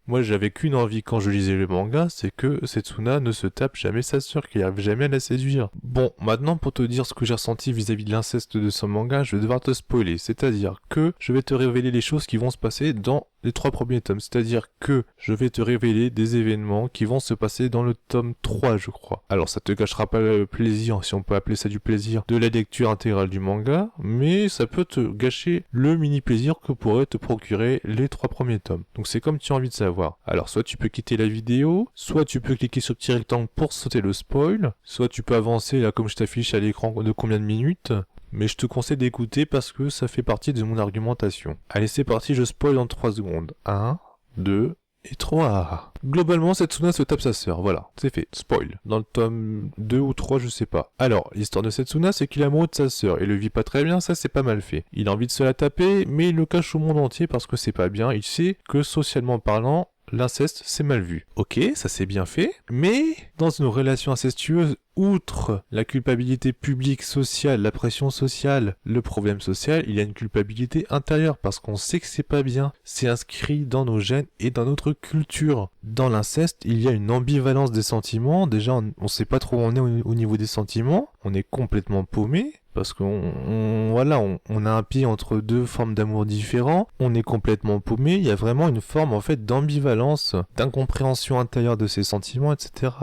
Moi, j'avais qu'une envie quand je lisais le manga, c'est que Setsuna ne se tape jamais sa sœur, qu'il arrive jamais à la séduire. Bon, maintenant, pour te dire ce que j'ai ressenti vis-à-vis de l'inceste de ce manga, je vais devoir te spoiler. C'est-à-dire que je vais te révéler les choses qui vont se passer dans les 3 premiers tomes. C'est-à-dire que je vais te révéler des événements qui vont se passer dans le tome 3, je crois. Alors, ça te gâchera pas le plaisir, si on peut appeler ça du plaisir, de la lecture intégrale du manga, mais ça peut te gâcher le mini plaisir que pourraient te procurer les 3 premiers tomes. Donc c'est comme tu as envie de savoir. Alors soit tu peux quitter la vidéo, soit tu peux cliquer sur le petit rectangle pour sauter le spoil, soit tu peux avancer là comme je t'affiche à l'écran de combien de minutes. Mais je te conseille d'écouter parce que ça fait partie de mon argumentation. Allez, c'est parti, je spoil en 3 secondes. 1, 2... et 3. Globalement, Setsuna se tape sa sœur, voilà, c'est fait, spoil. Dans le tome 2 ou 3, je sais pas. Alors, l'histoire de Setsuna, c'est qu'il est amoureux de sa sœur, et le vit pas très bien, ça c'est pas mal fait. Il a envie de se la taper, mais il le cache au monde entier parce que c'est pas bien, il sait que socialement parlant, l'inceste, c'est mal vu. Ok, ça c'est bien fait, mais dans une relation incestueuse, outre la culpabilité publique sociale, la pression sociale, le problème social, il y a une culpabilité intérieure parce qu'on sait que c'est pas bien. C'est inscrit dans nos gènes et dans notre culture. Dans l'inceste, il y a une ambivalence des sentiments. Déjà, on sait pas trop où on est au niveau des sentiments. On est complètement paumé. Parce qu'on a un pied entre 2 formes d'amour différents, on est complètement paumé, il y a vraiment une forme en fait d'ambivalence, d'incompréhension intérieure de ses sentiments, etc.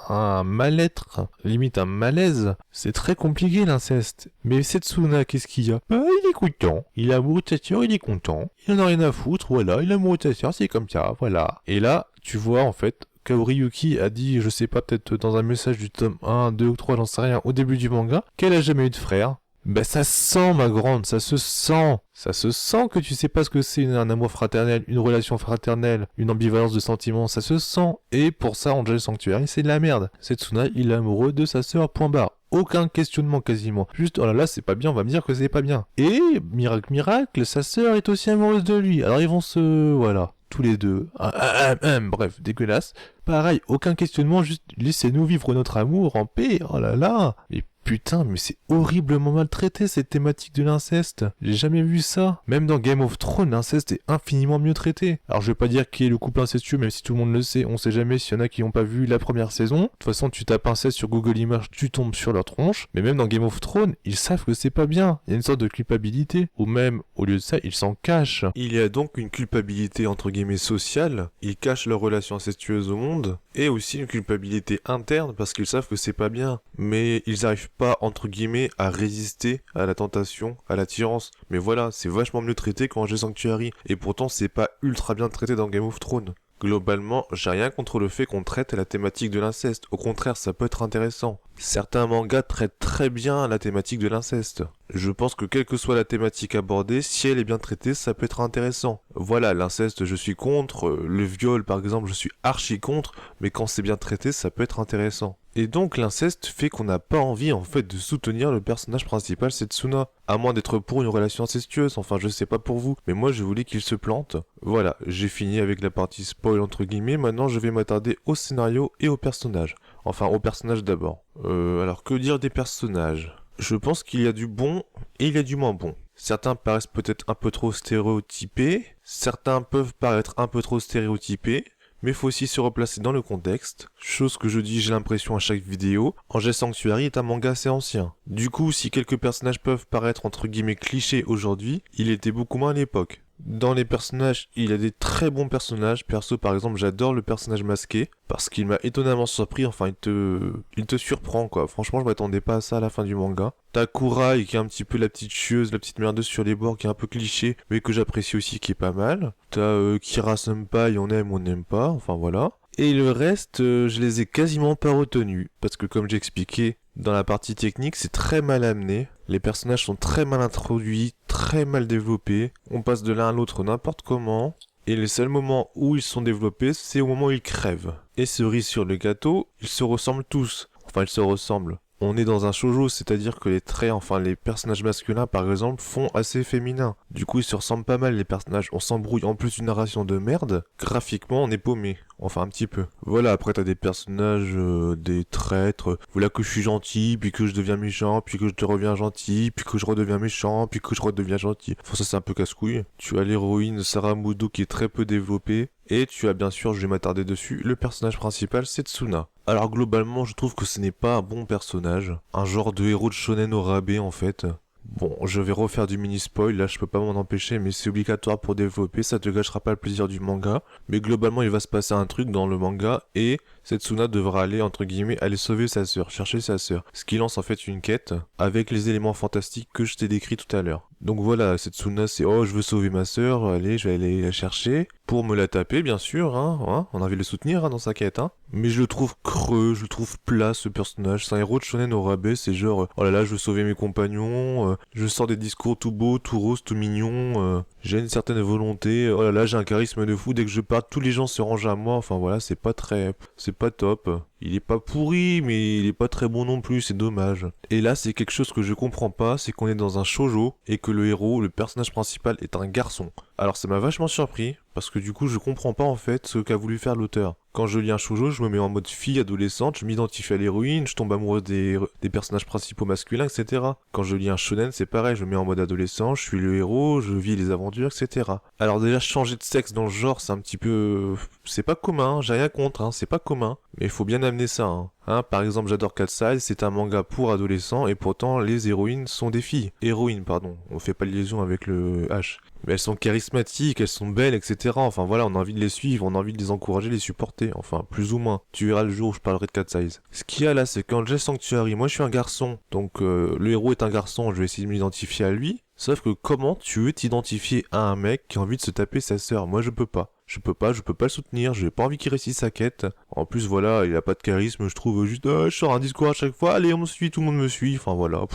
Un mal-être, limite un malaise, c'est très compliqué l'inceste. Mais Setsuna, qu'est-ce qu'il y a ? Bah, il est content, il est amoureux de sa sœur, il est content, il en a rien à foutre, voilà, il est amoureux de sa sœur, c'est comme ça, voilà. Et là, tu vois en fait, Kaori a dit, je sais pas, peut-être dans un message du tome 1, 2 ou 3, j'en sais rien, au début du manga, qu'elle a jamais eu de frère. Ben ça se sent, ma grande, ça se sent. Ça se sent que tu sais pas ce que c'est un amour fraternel, une relation fraternelle, une ambivalence de sentiments, ça se sent. Et pour ça, Angel Sanctuary, c'est de la merde. Setsuna, il est amoureux de sa sœur, point barre. Aucun questionnement quasiment. Juste, oh là là, c'est pas bien, on va me dire que c'est pas bien. Et, miracle, miracle, sa sœur est aussi amoureuse de lui. Alors ils vont se... voilà. Tous les deux. Bref, dégueulasse. Pareil, aucun questionnement, juste laissez-nous vivre notre amour en paix. Oh là là. Et putain, mais c'est horriblement maltraité cette thématique de l'inceste. J'ai jamais vu ça. Même dans Game of Thrones, l'inceste est infiniment mieux traité. Alors je vais pas dire qui est le couple incestueux, même si tout le monde le sait, on sait jamais s'il y en a qui n'ont pas vu la première saison. De toute façon, tu tapes inceste sur Google Images, tu tombes sur leur tronche. Mais même dans Game of Thrones, ils savent que c'est pas bien. Il y a une sorte de culpabilité. Ou même, au lieu de ça, ils s'en cachent. Il y a donc une culpabilité entre guillemets sociale. Ils cachent leur relation incestueuse au monde. Et aussi une culpabilité interne parce qu'ils savent que c'est pas bien. Mais ils arrivent pas, entre guillemets, à résister à la tentation, à l'attirance. Mais voilà, c'est vachement mieux traité qu'Angel Sanctuary. Et pourtant, c'est pas ultra bien traité dans Game of Thrones. Globalement, j'ai rien contre le fait qu'on traite la thématique de l'inceste. Au contraire, ça peut être intéressant. Certains mangas traitent très bien la thématique de l'inceste. Je pense que quelle que soit la thématique abordée, si elle est bien traitée, ça peut être intéressant. Voilà, l'inceste, je suis contre. Le viol, par exemple, je suis archi contre. Mais quand c'est bien traité, ça peut être intéressant. Et donc l'inceste fait qu'on n'a pas envie en fait de soutenir le personnage principal Setsuna, à moins d'être pour une relation incestueuse, enfin je sais pas pour vous, mais moi je voulais qu'il se plante. Voilà, j'ai fini avec la partie spoil entre guillemets, maintenant je vais m'attarder au scénario et au personnage. Enfin au personnage d'abord. Alors que dire des personnages ? Je pense qu'il y a du bon et il y a du moins bon. Certains paraissent peut-être un peu trop stéréotypés, certains peuvent paraître un peu trop stéréotypés, mais faut aussi se replacer dans le contexte, chose que je dis j'ai l'impression à chaque vidéo, Angel Sanctuary est un manga assez ancien. Du coup, si quelques personnages peuvent paraître entre guillemets clichés aujourd'hui, il était beaucoup moins à l'époque. Dans les personnages, il a des très bons personnages. Perso, par exemple, j'adore le personnage masqué parce qu'il m'a étonnamment surpris. Enfin, il te surprend, quoi. Franchement, je m'attendais pas à ça à la fin du manga. T'as Kurai qui est un petit peu la petite chieuse, la petite merdeuse sur les bords, qui est un peu cliché, mais que j'apprécie aussi, qui est pas mal. T'as Kira Senpai, on aime, on n'aime pas. Enfin, voilà. Et le reste, je les ai quasiment pas retenus parce que, comme j'expliquais, dans la partie technique, c'est très mal amené. Les personnages sont très mal introduits, très mal développés. On passe de l'un à l'autre n'importe comment. Et les seuls moments où ils sont développés, c'est au moment où ils crèvent. Et cerise sur le gâteau, ils se ressemblent tous. Enfin, ils se ressemblent. On est dans un shoujo, c'est-à-dire que les traits, enfin les personnages masculins par exemple, font assez féminin. Du coup, ils se ressemblent pas mal les personnages. On s'embrouille en plus d'une narration de merde. Graphiquement, on est paumé. Enfin, un petit peu. Voilà, après t'as des personnages, des traîtres. Voilà que je suis gentil, puis que je deviens méchant, puis que je reviens gentil, puis que je redeviens méchant, puis que je redeviens gentil. Enfin, ça c'est un peu casse-couille. Tu as l'héroïne Saramudo qui est très peu développée. Et tu as bien sûr, je vais m'attarder dessus, le personnage principal, c'est Tsuna. Alors globalement, je trouve que ce n'est pas un bon personnage. Un genre de héros de shonen au rabais en fait. Bon, je vais refaire du mini-spoil, là je peux pas m'en empêcher, mais c'est obligatoire pour développer, ça te gâchera pas le plaisir du manga. Mais globalement, il va se passer un truc dans le manga, et Setsuna devra aller, entre guillemets, aller sauver sa sœur, chercher sa sœur. Ce qui lance en fait une quête, avec les éléments fantastiques que je t'ai décrits tout à l'heure. Donc voilà, Setsuna c'est oh je veux sauver ma sœur, allez je vais aller la chercher, pour me la taper bien sûr, on a envie de le soutenir dans sa quête, Mais je le trouve creux, je le trouve plat ce personnage, c'est un héros de shonen au rabais, c'est genre oh là là je veux sauver mes compagnons, je sors des discours tout beaux, tout roses, tout mignons, j'ai une certaine volonté, oh là là j'ai un charisme de fou, dès que je pars tous les gens se rangent à moi, enfin voilà c'est pas top. Il est pas pourri, mais il est pas très bon non plus, c'est dommage. Et là, c'est quelque chose que je comprends pas, c'est qu'on est dans un shoujo et que le héros, le personnage principal, est un garçon. Alors ça m'a vachement surpris, parce que du coup, je comprends pas en fait ce qu'a voulu faire l'auteur. Quand je lis un shoujo, je me mets en mode fille adolescente, je m'identifie à l'héroïne, je tombe amoureux des personnages principaux masculins, etc. Quand je lis un shonen, c'est pareil, je me mets en mode adolescent, je suis le héros, je vis les aventures, etc. Alors déjà, changer de sexe dans le genre, c'est un petit peu... C'est pas commun, j'ai rien contre, c'est pas commun, mais il faut bien amener ça, par exemple, j'adore Cat Size, c'est un manga pour adolescents et pourtant les héroïnes sont des filles. Héroïnes, pardon, on fait pas de liaison avec le H. Mais elles sont charismatiques, elles sont belles, etc. Enfin voilà, on a envie de les suivre, on a envie de les encourager, les supporter. Enfin, plus ou moins. Tu verras le jour où je parlerai de Cat Size. Ce qu'il y a là, c'est qu'Angel Sanctuary, moi je suis un garçon, donc le héros est un garçon, je vais essayer de m'identifier à lui. Sauf que comment tu veux t'identifier à un mec qui a envie de se taper sa sœur? Moi je peux pas. Je peux pas le soutenir, j'ai pas envie qu'il réussisse sa quête. En plus voilà, il a pas de charisme, je trouve juste je sors un discours à chaque fois, allez on me suit, tout le monde me suit, enfin voilà,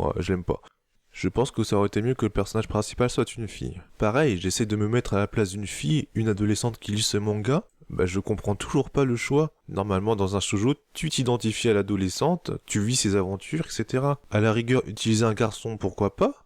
ouais, je l'aime pas. Je pense que ça aurait été mieux que le personnage principal soit une fille. Pareil, j'essaie de me mettre à la place d'une fille, une adolescente qui lit ce manga, je comprends toujours pas le choix. Normalement, dans un shoujo, tu t'identifies à l'adolescente, tu vis ses aventures, etc. À la rigueur, utiliser un garçon, pourquoi pas?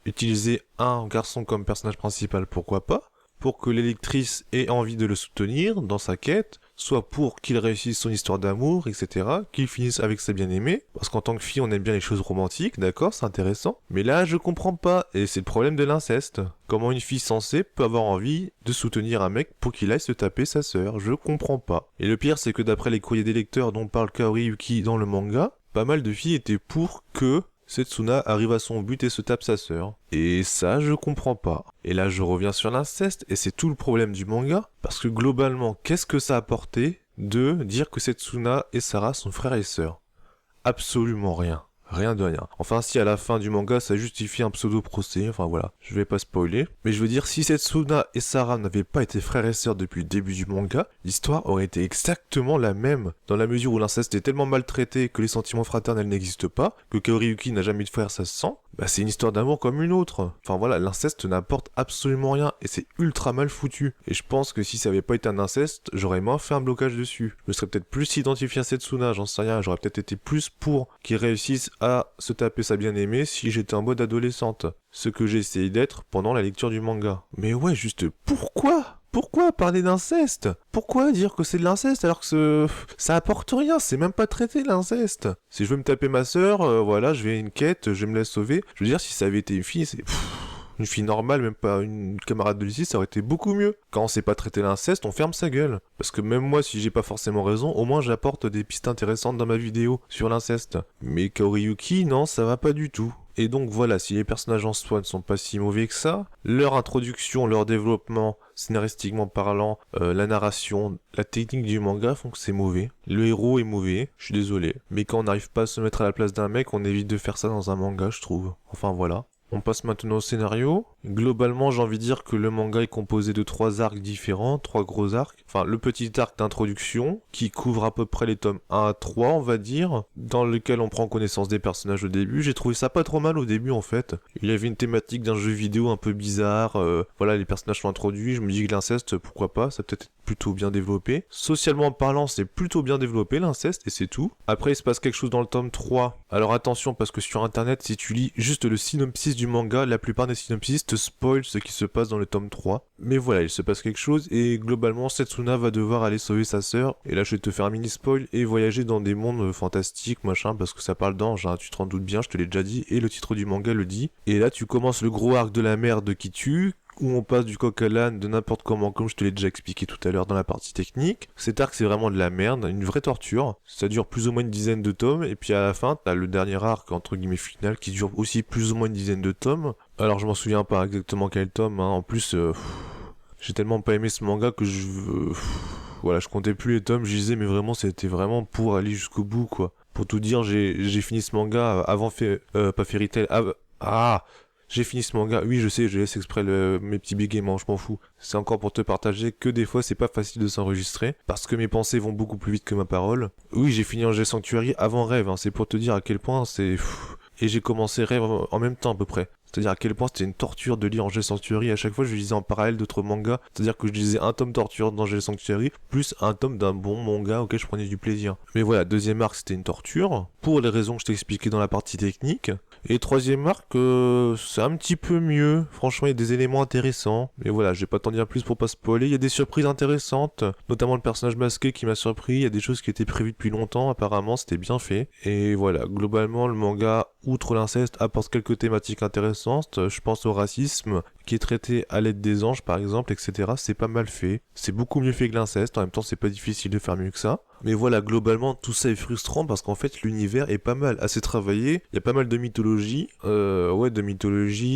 Utiliser un garçon comme personnage principal, pourquoi pas? Pour que l'électrice ait envie de le soutenir dans sa quête, soit pour qu'il réussisse son histoire d'amour, etc., qu'il finisse avec sa bien-aimée, parce qu'en tant que fille, on aime bien les choses romantiques, d'accord, c'est intéressant, mais là, je comprends pas, et c'est le problème de l'inceste. Comment une fille censée peut avoir envie de soutenir un mec pour qu'il aille se taper sa sœur? Je comprends pas. Et le pire, c'est que d'après les courriers des lecteurs dont parle Kaori Yuki dans le manga, pas mal de filles étaient pour que Setsuna arrive à son but et se tape sa sœur. Et ça, je comprends pas. Et là, je reviens sur l'inceste, et c'est tout le problème du manga, parce que globalement, qu'est-ce que ça a apporté de dire que Setsuna et Sarah sont frères et sœurs? Absolument rien. Rien de rien. Enfin, si à la fin du manga, ça justifie un pseudo-procès, enfin voilà, je vais pas spoiler. Mais je veux dire, si Setsuna et Sarah n'avaient pas été frères et sœurs depuis le début du manga, l'histoire aurait été exactement la même, dans la mesure où l'inceste est tellement maltraité que les sentiments fraternels n'existent pas, que Kaoriyuki n'a jamais eu de frère, ça se sent, c'est une histoire d'amour comme une autre. Enfin voilà, l'inceste n'apporte absolument rien, et c'est ultra mal foutu. Et je pense que si ça avait pas été un inceste, j'aurais moins fait un blocage dessus. Je me serais peut-être plus identifié à Setsuna, j'en sais rien, j'aurais peut-être été plus pour qu'il réussisse à se taper sa bien-aimée si j'étais en mode adolescente. Ce que j'ai essayé d'être pendant la lecture du manga. Mais ouais, juste pourquoi parler d'inceste? Pourquoi dire que c'est de l'inceste alors que ça apporte rien, c'est même pas traité l'inceste. Si je veux me taper ma sœur, voilà, je vais à une quête, je me laisse sauver. Je veux dire, si ça avait été une fille, c'est... Une fille normale, même pas une camarade de lycée, ça aurait été beaucoup mieux. Quand on sait pas traiter l'inceste, on ferme sa gueule. Parce que même moi, si j'ai pas forcément raison, au moins j'apporte des pistes intéressantes dans ma vidéo sur l'inceste. Mais Kaori Yuki, non, ça va pas du tout. Et donc voilà, si les personnages en soi ne sont pas si mauvais que ça, leur introduction, leur développement, scénaristiquement parlant, la narration, la technique du manga font que c'est mauvais. Le héros est mauvais, je suis désolé. Mais quand on n'arrive pas à se mettre à la place d'un mec, on évite de faire ça dans un manga, je trouve. Enfin voilà. On passe maintenant au scénario. Globalement, j'ai envie de dire que le manga est composé de 3 arcs différents, 3 gros arcs. Enfin, le petit arc d'introduction, qui couvre à peu près les tomes 1 à 3, on va dire, dans lequel on prend connaissance des personnages au début. J'ai trouvé ça pas trop mal au début, en fait. Il y avait une thématique d'un jeu vidéo un peu bizarre. Voilà, les personnages sont introduits. Je me dis que l'inceste, pourquoi pas, ça peut-être plutôt bien développé. Socialement parlant, c'est plutôt bien développé, l'inceste, et c'est tout. Après, il se passe quelque chose dans le tome 3. Alors attention, parce que sur internet, si tu lis juste le synopsis du manga, la plupart des synopsis te spoilent ce qui se passe dans le tome 3. Mais voilà, il se passe quelque chose, et globalement, Setsuna va devoir aller sauver sa sœur. Et là, je vais te faire un mini spoil, et voyager dans des mondes fantastiques, machin, parce que ça parle d'anges, hein, tu te rends doute bien, je te l'ai déjà dit, et le titre du manga le dit. Et là, tu commences le gros arc de la merde qui tue, où on passe du coq à l'âne de n'importe comment, comme je te l'ai déjà expliqué tout à l'heure dans la partie technique. Cet arc, c'est vraiment de la merde, une vraie torture. Ça dure plus ou moins une dizaine de tomes, et puis à la fin, t'as le dernier arc, entre guillemets, final, qui dure aussi plus ou moins une dizaine de tomes. Alors, je m'en souviens pas exactement quel tome, hein. En plus, j'ai tellement pas aimé ce manga que voilà, je comptais plus les tomes, je disais, mais vraiment, c'était vraiment pour aller jusqu'au bout, quoi. Pour tout dire, j'ai fini ce manga avant pas Fairy Tail, j'ai fini ce manga, oui je sais, je laisse exprès mes petits bégaiements, je m'en fous. C'est encore pour te partager que des fois c'est pas facile de s'enregistrer, parce que mes pensées vont beaucoup plus vite que ma parole. Oui, j'ai fini Angel Sanctuary avant Rêve, hein, c'est pour te dire à quel point c'est... Et j'ai commencé Rêve en même temps à peu près. C'est-à-dire à quel point c'était une torture de lire Angel Sanctuary. À chaque fois, je lisais en parallèle d'autres mangas. C'est-à-dire que je lisais un tome torture d'Angel Sanctuary, plus un tome d'un bon manga auquel je prenais du plaisir. Mais voilà, deuxième arc, c'était une torture, pour les raisons que je t'ai expliquées dans la partie technique. Et troisième arc, c'est un petit peu mieux. Franchement, il y a des éléments intéressants. Mais voilà, je vais pas t'en dire plus pour pas spoiler. Il y a des surprises intéressantes, notamment le personnage masqué qui m'a surpris. Il y a des choses qui étaient prévues depuis longtemps, apparemment, c'était bien fait. Et voilà, globalement, le manga, outre l'inceste, apporte quelques thématiques intéressantes. Je pense au racisme, qui est traité à l'aide des anges, par exemple, etc. C'est pas mal fait. C'est beaucoup mieux fait que l'inceste. En même temps, c'est pas difficile de faire mieux que ça. Mais voilà, globalement, tout ça est frustrant parce qu'en fait, l'univers est pas mal, assez travaillé. Il y a pas mal de mythologie,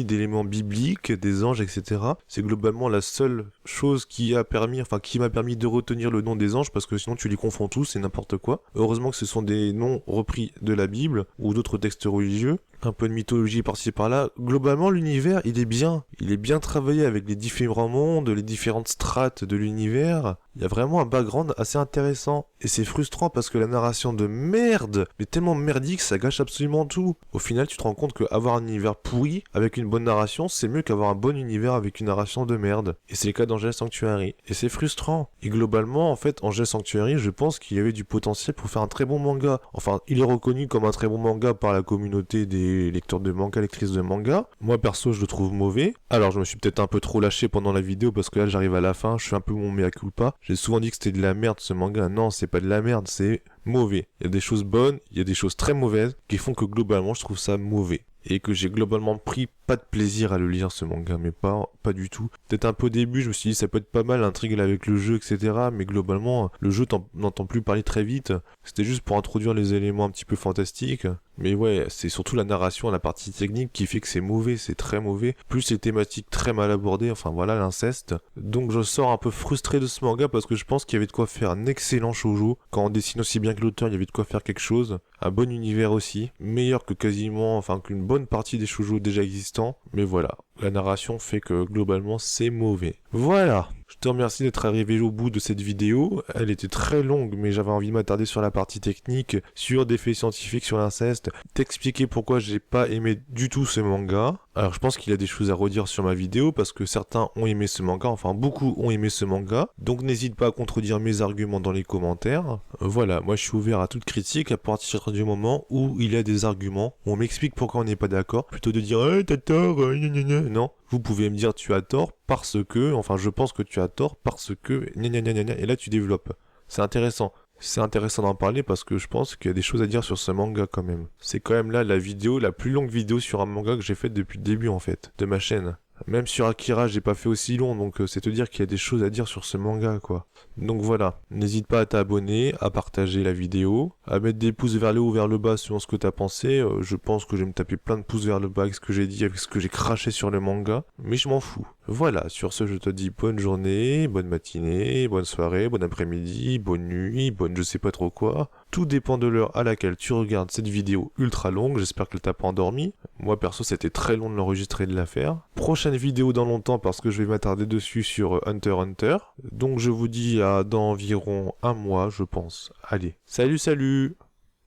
d'éléments bibliques, des anges, etc. C'est globalement la seule chose qui m'a permis de retenir le nom des anges parce que sinon tu les confonds tous, c'est n'importe quoi. Heureusement que ce sont des noms repris de la Bible ou d'autres textes religieux. Un peu de mythologie par-ci par-là. Globalement, l'univers, il est bien travaillé avec les différents mondes, les différentes strates de l'univers. Il y a vraiment un background assez intéressant. Et c'est frustrant parce que la narration de merde, mais tellement merdique, ça gâche absolument tout. Au final, tu te rends compte qu'avoir un univers pourri avec une bonne narration, c'est mieux qu'avoir un bon univers avec une narration de merde. Et c'est le cas d'Angel Sanctuary. Et c'est frustrant. Et globalement, en fait, Angel Sanctuary, je pense qu'il y avait du potentiel pour faire un très bon manga. Enfin, il est reconnu comme un très bon manga par la communauté des lecteurs de manga, lectrices de manga. Moi, perso, je le trouve mauvais. Alors, je me suis peut-être un peu trop lâché pendant la vidéo parce que là, j'arrive à la fin, je suis un peu mon mea culpa. J'ai souvent dit que c'était de la merde ce manga. Non, c'est pas de la merde, c'est mauvais. Il y a des choses bonnes, il y a des choses très mauvaises qui font que globalement, je trouve ça mauvais. Et que j'ai globalement pris pas de plaisir à le lire ce manga, mais pas du tout. Peut-être un peu au début, je me suis dit ça peut être pas mal, l'intrigue avec le jeu, etc. Mais globalement, le jeu n'entend plus parler très vite. C'était juste pour introduire les éléments un petit peu fantastiques. Mais ouais, c'est surtout la narration, la partie technique qui fait que c'est mauvais, c'est très mauvais. Plus les thématiques très mal abordées, enfin voilà, l'inceste. Donc je sors un peu frustré de ce manga parce que je pense qu'il y avait de quoi faire un excellent shoujo. Quand on dessine aussi bien que l'auteur, il y avait de quoi faire quelque chose. Un bon univers aussi. Meilleur que qu'une bonne partie des shoujo déjà existants. Mais voilà, la narration fait que globalement c'est mauvais. Voilà. Je te remercie d'être arrivé au bout de cette vidéo. Elle était très longue, mais j'avais envie de m'attarder sur la partie technique, sur des faits scientifiques, sur l'inceste, t'expliquer pourquoi j'ai pas aimé du tout ce manga. Alors je pense qu'il y a des choses à redire sur ma vidéo, parce que certains ont aimé ce manga, enfin beaucoup ont aimé ce manga, donc n'hésite pas à contredire mes arguments dans les commentaires. Voilà, moi je suis ouvert à toute critique à partir du moment où il y a des arguments, où on m'explique pourquoi on n'est pas d'accord, plutôt de dire hey, t'as tort, non. Vous pouvez me dire tu as tort parce que, enfin je pense que tu as tort parce que, et là tu développes. C'est intéressant. C'est intéressant d'en parler parce que je pense qu'il y a des choses à dire sur ce manga quand même. C'est quand même là la plus longue vidéo sur un manga que j'ai faite depuis le début en fait, de ma chaîne. Même sur Akira, j'ai pas fait aussi long, donc c'est te dire qu'il y a des choses à dire sur ce manga, quoi. Donc voilà, n'hésite pas à t'abonner, à partager la vidéo, à mettre des pouces vers le haut ou vers le bas selon ce que t'as pensé. Je pense que je vais me taper plein de pouces vers le bas avec ce que j'ai dit, avec ce que j'ai craché sur le manga, mais je m'en fous. Voilà, sur ce, je te dis bonne journée, bonne matinée, bonne soirée, bon après-midi, bonne nuit, bonne je sais pas trop quoi. Tout dépend de l'heure à laquelle tu regardes cette vidéo ultra longue, j'espère qu'elle t'a pas endormi. Moi perso, c'était très long de l'enregistrer et de la faire. Prochaine vidéo dans longtemps parce que je vais m'attarder dessus sur Hunter x Hunter. Donc je vous dis à dans environ un mois, je pense. Allez, salut salut.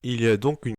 Il y a donc une